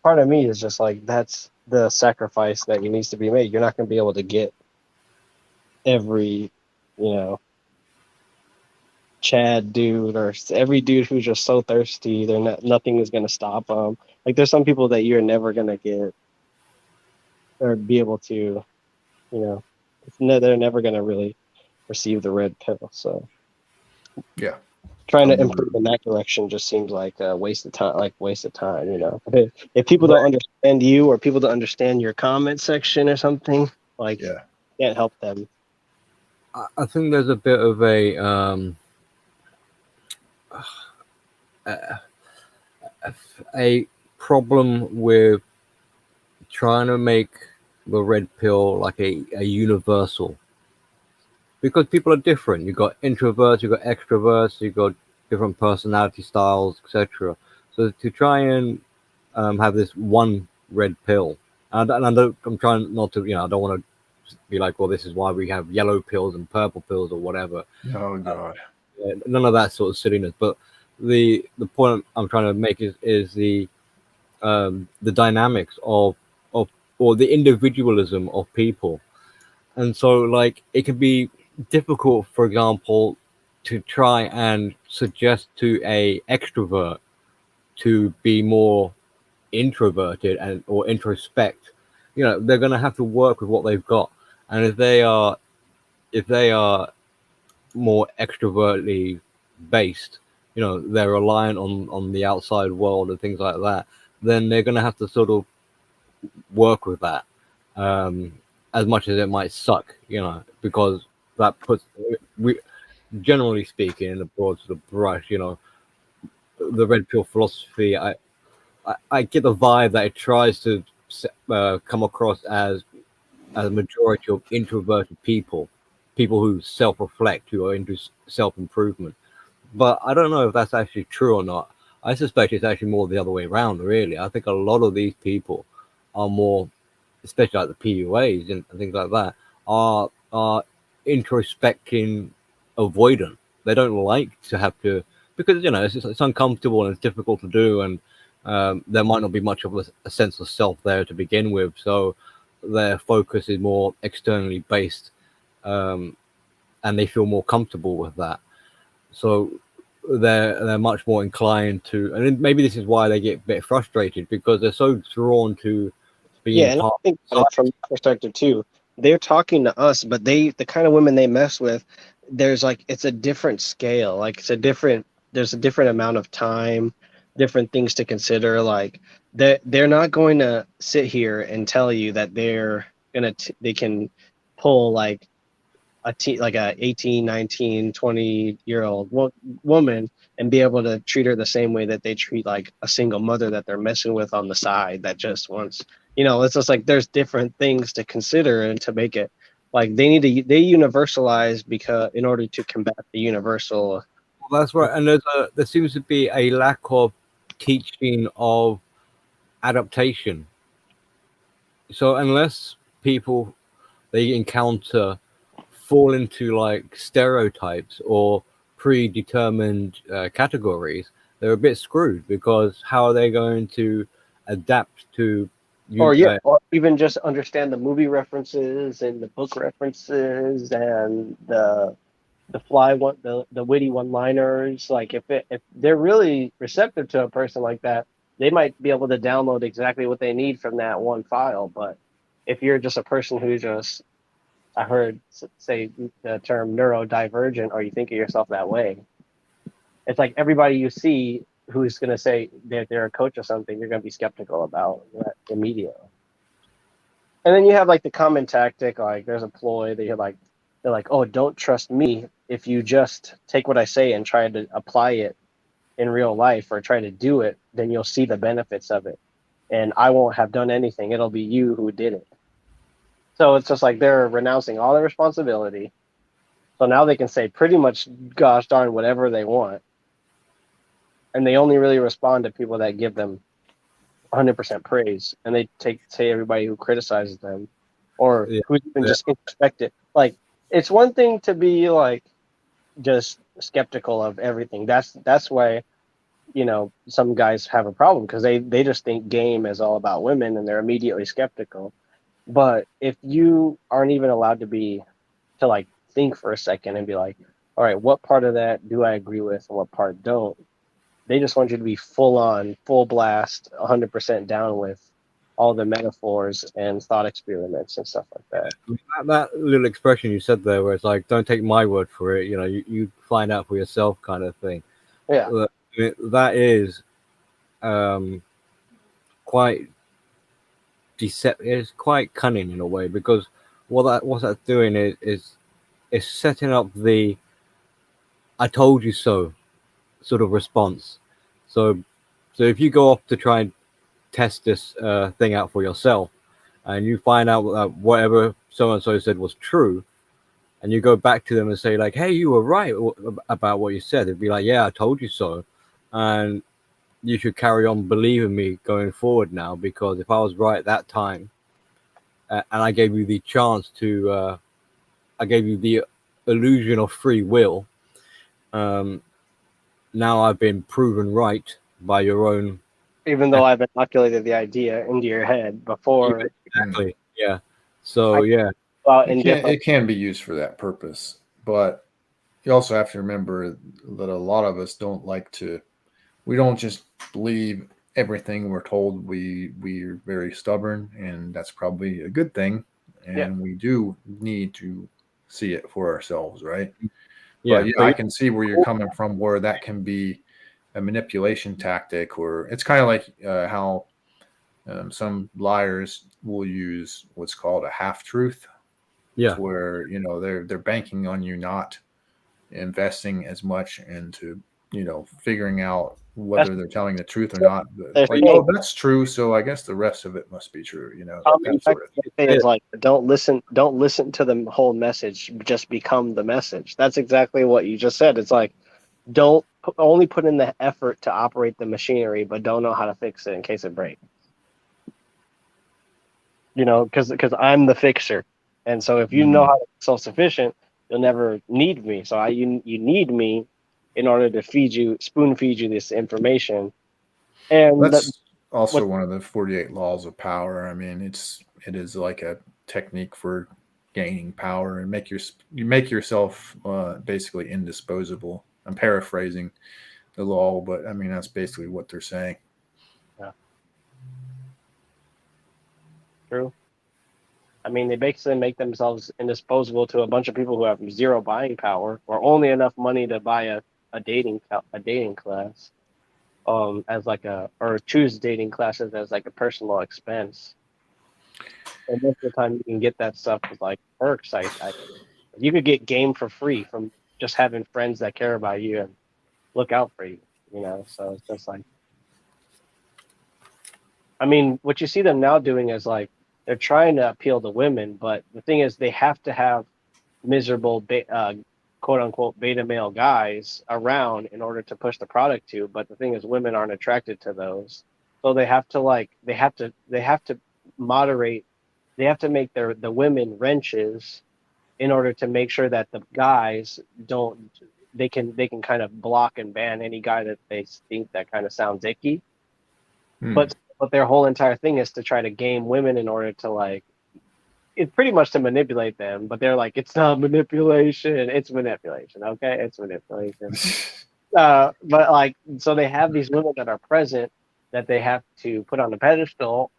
part of me is just like, that's the sacrifice that needs to be made. You're not going to be able to get every, Chad dude, or every dude who's just so thirsty. Nothing is going to stop them. Like there's some people that you're never going to get or be able to, you know, they're never going to really receive the red pill. So Yeah. trying I'll to never. improve in that direction just seems like a waste of time. Like waste of time, you know. If people don't understand you, or people don't understand your comment section or something, like Yeah. can't help them. I think there's a bit of a problem with trying to make the red pill like a universal, because people are different. You've got introverts, you've got extroverts, you've got different personality styles, etc. So to try and have this one red pill, I'm trying not to, I don't want to be like, well, this is why we have yellow pills and purple pills or whatever. Oh God. None of that sort of silliness. But the point I'm trying to make is the dynamics of or the individualism of people. And so like it can be difficult, for example, to try and suggest to a extrovert to be more introverted and or introspect. They're going to have to work with what they've got. And if they are more extrovertly based, they're reliant on the outside world and things like that, then they're going to have to sort of work with that, um, as much as it might suck, because that puts, we, generally speaking, in a broad sort of brush, the red pill philosophy. I get the vibe that it tries to come across as a majority of introverted people who self-reflect, who are into self-improvement. But I don't know if that's actually true or not. I suspect it's actually more the other way around, really. I think a lot of these people are more, especially like the PUAs and things like that, are introspecting, avoidant. They don't like to have to, because it's uncomfortable and it's difficult to do, and there might not be much of a sense of self there to begin with. So their focus is more externally based, and they feel more comfortable with that. So they're much more inclined to, and maybe this is why they get a bit frustrated, because they're so drawn to Yeah, being and I part think of about it from that perspective too. They're talking to us, but the kind of women they mess with, there's like it's a different scale. Like there's a different amount of time, different things to consider. Like they're not going to sit here and tell you that they can pull like like a 18, 19, 20-year old woman and be able to treat her the same way that they treat like a single mother that they're messing with on the side that just wants, it's just like there's different things to consider and to make it like they universalize because in order to combat the universal. That's right, and there seems to be a lack of teaching of adaptation. So unless people they encounter fall into like stereotypes or predetermined categories, they're a bit screwed, because how are they going to adapt to Or you? yeah, or even just understand the movie references and the book references and the witty one liners. Like if they're really receptive to a person like that, they might be able to download exactly what they need from that one file. But if you're just a person who just, I heard say the term neurodivergent, or you think of yourself that way, it's like everybody you see who's going to say they're a coach or something, you're going to be skeptical about that immediately. And then you have like the common tactic, like there's a ploy that they're like, oh, don't trust me. If you just take what I say and try to apply it in real life or try to do it, then you'll see the benefits of it. And I won't have done anything. It'll be you who did it. So it's just like they're renouncing all their responsibility. So now they can say pretty much gosh darn whatever they want. And they only really respond to people that give them 100% praise, and they say everybody who criticizes them or Yeah, who's even yeah. just introspective. Like it's one thing to be like just skeptical of everything. That's why some guys have a problem, because they just think game is all about women and they're immediately skeptical. But if you aren't even allowed to like think for a second and be like, all right, what part of that do I agree with and what part don't? They just want you to be full on, full blast, 100% down with all the metaphors and thought experiments and stuff like that. That little expression you said there, where it's like, "Don't take my word for it," you find out for yourself, kind of thing. Yeah. That is quite deceptive. It's quite cunning in a way, because what that's doing is setting up the "I told you so" sort of response. So if you go off to try and test this thing out for yourself, and you find out that whatever so and so said was true, and you go back to them and say like, "Hey, you were right about what you said," it'd be like, "Yeah, I told you so," and you should carry on believing me going forward now, because if I was right at that time, and I gave you the chance to, I gave you the illusion of free will, now I've been proven right by your own. Even though I've inoculated the idea into your head before. Exactly. Yeah. So yeah. It can be used for that purpose, but you also have to remember that a lot of us don't like to. We don't just believe everything we're told. We're very stubborn, and that's probably a good thing. And we do need to see it for ourselves, right? Yeah. But yeah, I can see where you're coming from, where that can be a manipulation tactic, or it's kind of like how some liars will use what's called a half truth, Yeah. where they're banking on you not investing as much into figuring out whether they're telling the truth or not. Like, oh, that's true, so I guess the rest of it must be true. That sort of thing. It's like don't listen to the whole message, just become the message. That's exactly what you just said. It's like don't only put in the effort to operate the machinery, but don't know how to fix it in case it breaks. Because I'm the fixer, and so if you know how to be self-sufficient, you'll never need me. So you need me in order to spoon feed you this information. And that's also one of the 48 laws of power. I mean, it is like a technique for gaining power and you make yourself basically indisposable. I'm paraphrasing the law, but I mean that's basically what they're saying. Yeah. True. I mean, they basically make themselves indisposable to a bunch of people who have zero buying power, or only enough money to buy a dating class, as like or choose dating classes as like a personal expense. And most of the time, you can get that stuff with like perks. You could get game for free from just having friends that care about you and look out for you. So it's just like, I mean, what you see them now doing is like they're trying to appeal to women, but the thing is, they have to have miserable, quote unquote, beta male guys around in order to push the product to. But the thing is, women aren't attracted to those, so they have to moderate. They have to make the women wrenches in order to make sure that the guys don't. They can kind of block and ban any guy that they think that kind of sounds icky. But their whole entire thing is to try to game women in order to like, it's pretty much to manipulate them. But they're like, it's not manipulation, it's manipulation. Okay, it's manipulation. But like, so they have these women that are present that they have to put on a pedestal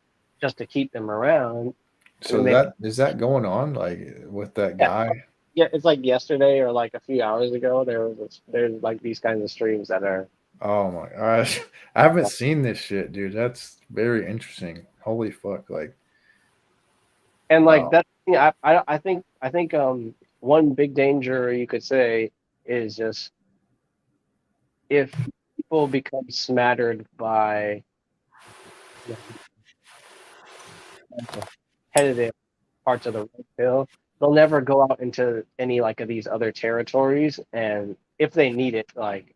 just to keep them around. So is that going on like with that guy? Yeah, it's like yesterday or like a few hours ago. There's like these kinds of streams that are. Oh my gosh, I haven't seen this shit, dude. That's very interesting. Holy fuck, like. And like that, I think one big danger you could say is just if people become smattered by competitive parts of the red pill, they'll never go out into any like of these other territories, and if they need it, like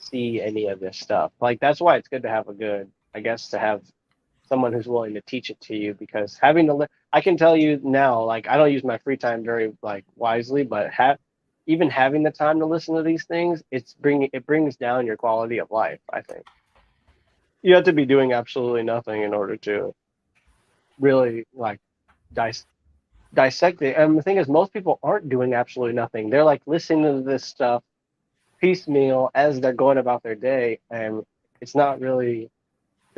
see any of this stuff. Like that's why it's good to have to have someone who's willing to teach it to you, because having to I can tell you now, like I don't use my free time very like wisely, but even having the time to listen to these things, it brings down your quality of life. I think you have to be doing absolutely nothing in order to really like dissect it. And the thing is, most people aren't doing absolutely nothing. They're like listening to this stuff piecemeal as they're going about their day, and it's not really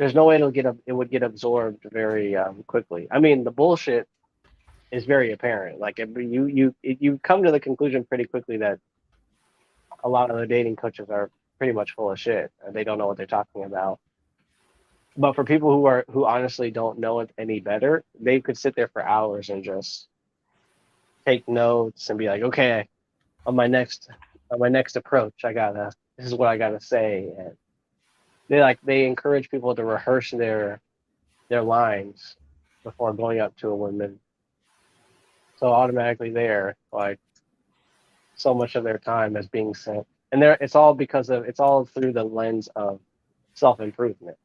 there's no way it would get absorbed very quickly. I mean, the bullshit is very apparent. Like you come to the conclusion pretty quickly that a lot of the dating coaches are pretty much full of shit and they don't know what they're talking about. But for people who honestly don't know it any better, they could sit there for hours and just take notes and be like, okay, on my next approach, this is what I gotta say. And they encourage people to rehearse their lines before going up to a woman. So automatically there, like so much of their time is being sent. And it's all through the lens of self-improvement.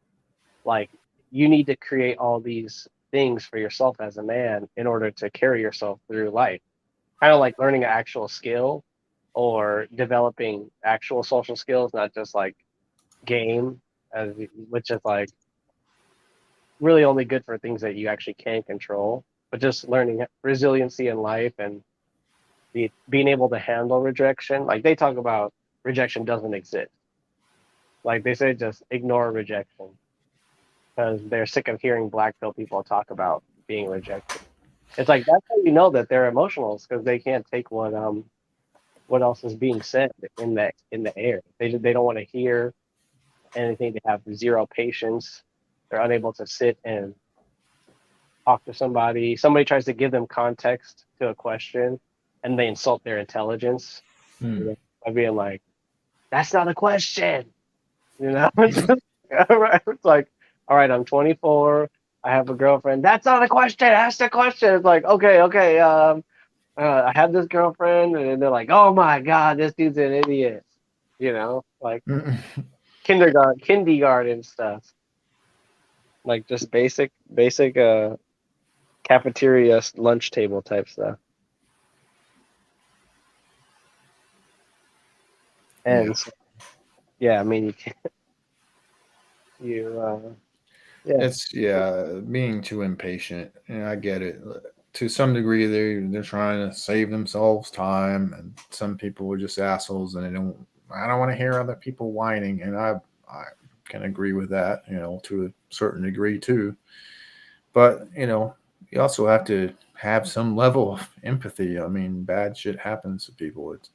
Like you need to create all these things for yourself as a man in order to carry yourself through life. Kind of like learning an actual skill or developing actual social skills, not just like game, which is like really only good for things that you actually can control, but just learning resiliency in life and being able to handle rejection. Like they talk about rejection doesn't exist. Like they say, just ignore rejection because they're sick of hearing black pill people talk about being rejected. It's like that's how you know that they're emotional, because they can't take what else is being said in the air. They don't want to hear anything. They have zero patience. They're unable to sit and talk to somebody. Somebody tries to give them context to a question, and they insult their intelligence by being like, "That's not a question," you know. It's like, all right, I'm 24. I have a girlfriend. That's not a question. Ask the question. It's like, okay. I have this girlfriend, and they're like, "Oh my god, this dude's an idiot," you know, like kindergarten stuff, like just basic cafeteria lunch table type stuff. And so, I mean, you can't. It's being too impatient. I get it. To some degree, they're trying to save themselves time, and some people are just assholes, and I don't want to hear other people whining, and I can agree with that, to a certain degree too. But you also have to have some level of empathy. I mean, bad shit happens to people. It's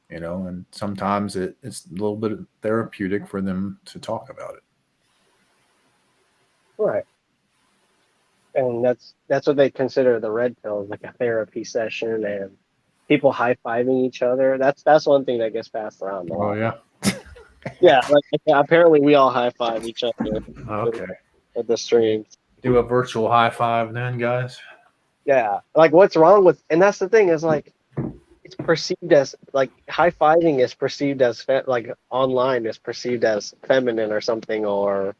and sometimes it's a little bit therapeutic for them to talk about it. Right. And that's what they consider the red pill, like a therapy session, and people high-fiving each other. That's one thing that gets passed around a lot. Oh yeah. Yeah, like apparently we all high-five each other. Okay. At the streams. Do a virtual high five then, guys. Yeah. Like what's wrong with, and that's the thing is like, it's perceived as like high-fiving is perceived as like online is perceived as feminine or something, or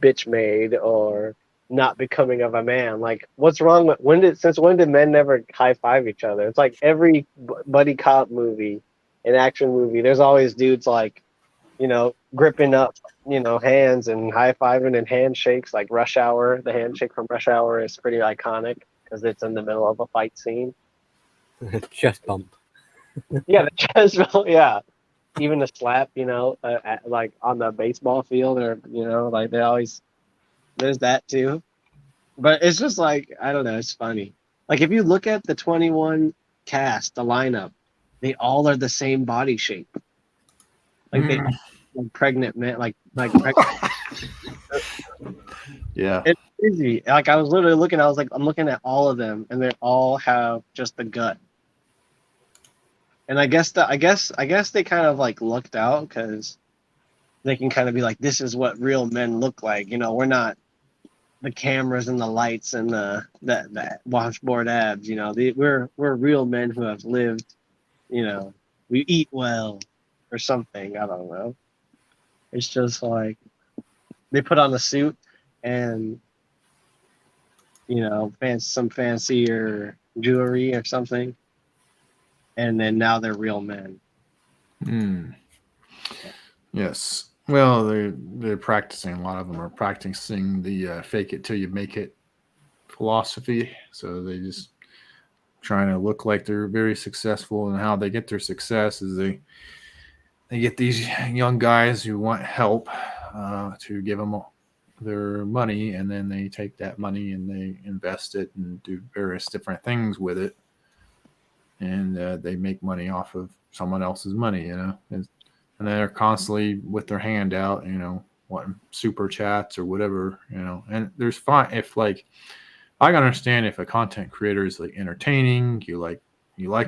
bitch made, or not becoming of a man. Like what's wrong with since when did men never high-five each other? It's like every buddy cop movie, an action movie, there's always dudes like, gripping up, hands and high-fiving and handshakes. Like Rush Hour, the handshake from Rush Hour is pretty iconic because it's in the middle of a fight scene. Chest bump. Yeah, the chest bump. Yeah, even the slap. Like on the baseball field, or like they always. There's that too, but it's just like I don't know. It's funny. Like if you look at the 21 cast, the lineup, they all are the same body shape. Like they like pregnant men, like pregnant. Yeah. It's crazy. Like I was literally looking. I was like, I'm looking at all of them, and they all have just the gut. And I guess they kind of like lucked out because they can kind of be like, this is what real men look like. We're not the cameras and the lights and the washboard abs. We're real men who have lived. We eat well or something. I don't know. It's just like they put on a suit and some fancier jewelry or something, and then now they're real men. Yes. Well, they're practicing. A lot of them are practicing the fake it till you make it philosophy. So they just trying to look like they're very successful, and how they get their success is they get these young guys who want help to give them their money, and then they take that money and they invest it and do various different things with it, and they make money off of someone else's money, and they're constantly with their hand out, wanting super chats or whatever, and there's fine if like I can understand if a content creator is like entertaining, you like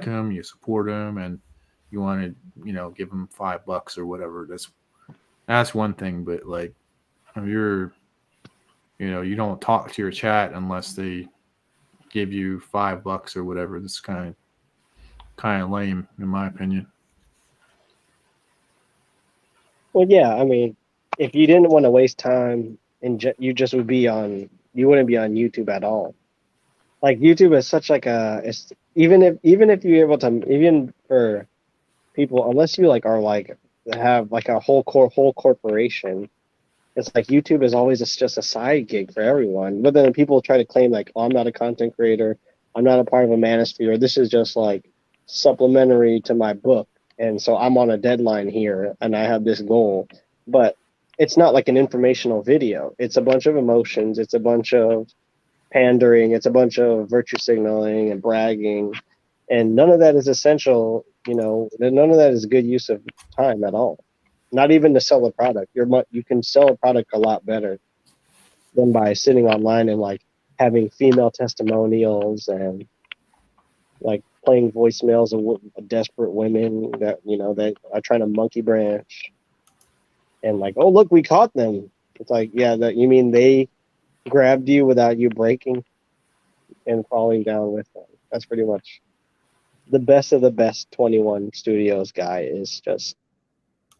them, you support them, and you want to give them $5 or whatever. That's one thing, but like if you're you don't talk to your chat unless they give you $5 or whatever. That's kind of lame in my opinion. Well, yeah, I mean, if you didn't want to waste time, and you just would be on, you wouldn't be on YouTube at all. Like YouTube is such like it's even if you're able to, even for people, unless you like are like have like a whole corporation, it's like YouTube is always just a side gig for everyone. But then people try to claim like, oh, I'm not a content creator, I'm not a part of a manosphere. This is just like supplementary to my book, and so I'm on a deadline here, and I have this goal. But it's not like an informational video. It's a bunch of emotions. It's a bunch of pandering. It's a bunch of virtue signaling and bragging, and none of that is essential. None of that is good use of time at all. Not even to sell a product. You can sell a product a lot better than by sitting online and like having female testimonials and like playing voicemails of desperate women that that are trying to monkey branch and like, oh look, we caught them. It's like, yeah, that you mean they grabbed you without you breaking and falling down with them. That's pretty much the best of the best 21 Studios guy is just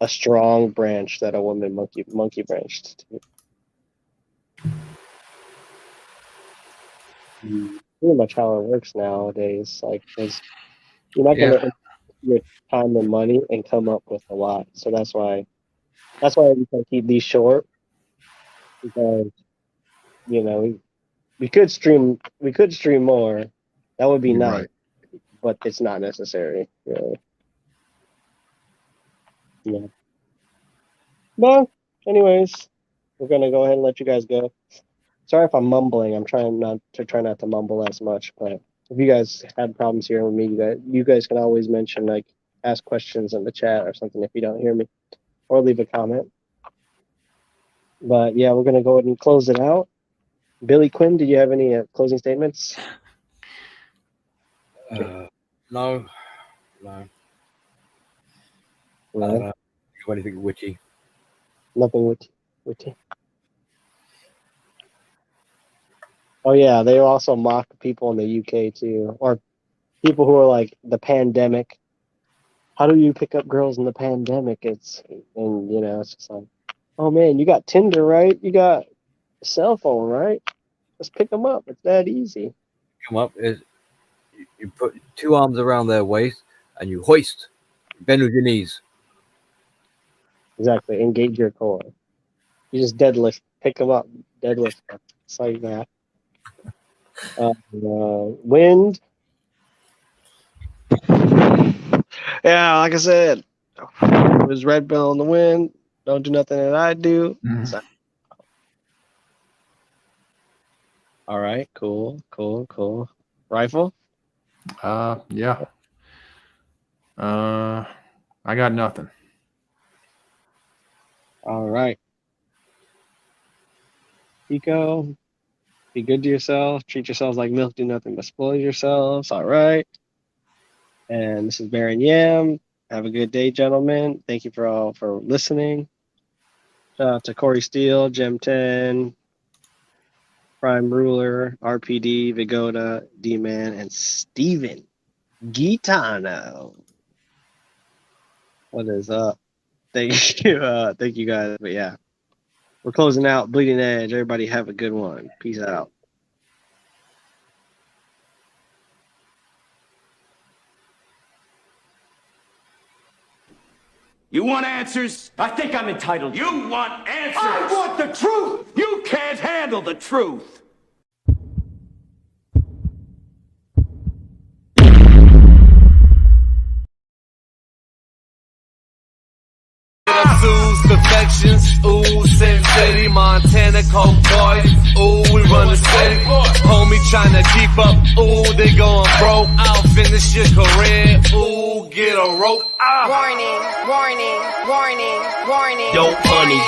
a strong branch that a woman monkey branched to. Pretty much how it works nowadays. Like, because you're not going to invest your time and money and come up with a lot. So that's why we can keep these short, because we could stream more. That would be nice, Right. but it's not necessary. Really. Yeah. Well, anyways, we're gonna go ahead and let you guys go. Sorry if I'm mumbling. I'm trying not to mumble as much, but if you guys had problems hearing with me, you guys can always mention, like, ask questions in the chat or something if you don't hear me, or leave a comment. But yeah, we're gonna go ahead and close it out. Billy Quinn, do you have any closing statements? No. No. I No, don't know anything witty. nothing witty. Oh yeah, they also mock people in the UK too, or people who are like the pandemic. How do you pick up girls in the pandemic? It's just like, oh man, you got Tinder, right? You got a cell phone, right? Just pick them up. It's that easy. Come up is you put 2 arms around their waist and you hoist. Bend with your knees. Exactly. Engage your core. You just deadlift. Pick them up. Deadlift. It's like that. Wind. Yeah, like I said, it was red bell in the wind. Don't do nothing that I do. Mhm. So. All right, cool. Rifle? Yeah. I got nothing. All right. Pico, be good to yourself. Treat yourselves like milk. Do nothing but spoil yourselves. All right. And this is Baron Yam. Have a good day, gentlemen. Thank you for listening. Shout out to Corey Steele, Gem 10, Prime Ruler, RPD, Vigoda, D-Man, and Steven Gitano. What is up? Thank you guys. But yeah, we're closing out Bleeding Edge. Everybody have a good one. Peace out. You want answers? I think I'm entitled. You want answers? I want the truth! You can't handle the truth! Sue's perfections. Ooh, Sin City, Montana, Coke Boys. Ooh, we run the city. Homie tryna keep up. Ooh, they going broke. I'll finish your career. Ooh, get a rope. Ah. Warning, warning, warning, warning. Dope money.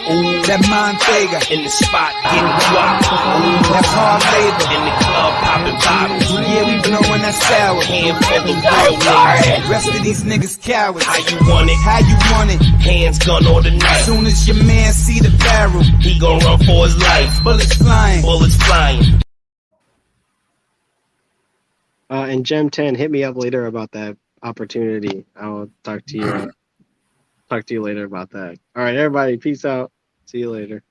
Ooh, That Montega, in the spot getting dropped. Ooh, that's hard labor. in the club popping bottles. Yeah, we blowing that sour. Handful of real niggas. Rest of these niggas cowards. How you want it? How you want it? Hands gun or the knife. Soon as your man see the barrel, He gon' run for his life. bullets flying. Bullets flying. And Gem 10, hit me up later about that opportunity. I'll talk to you. Talk to you later about that. All right, everybody, peace out. See you later.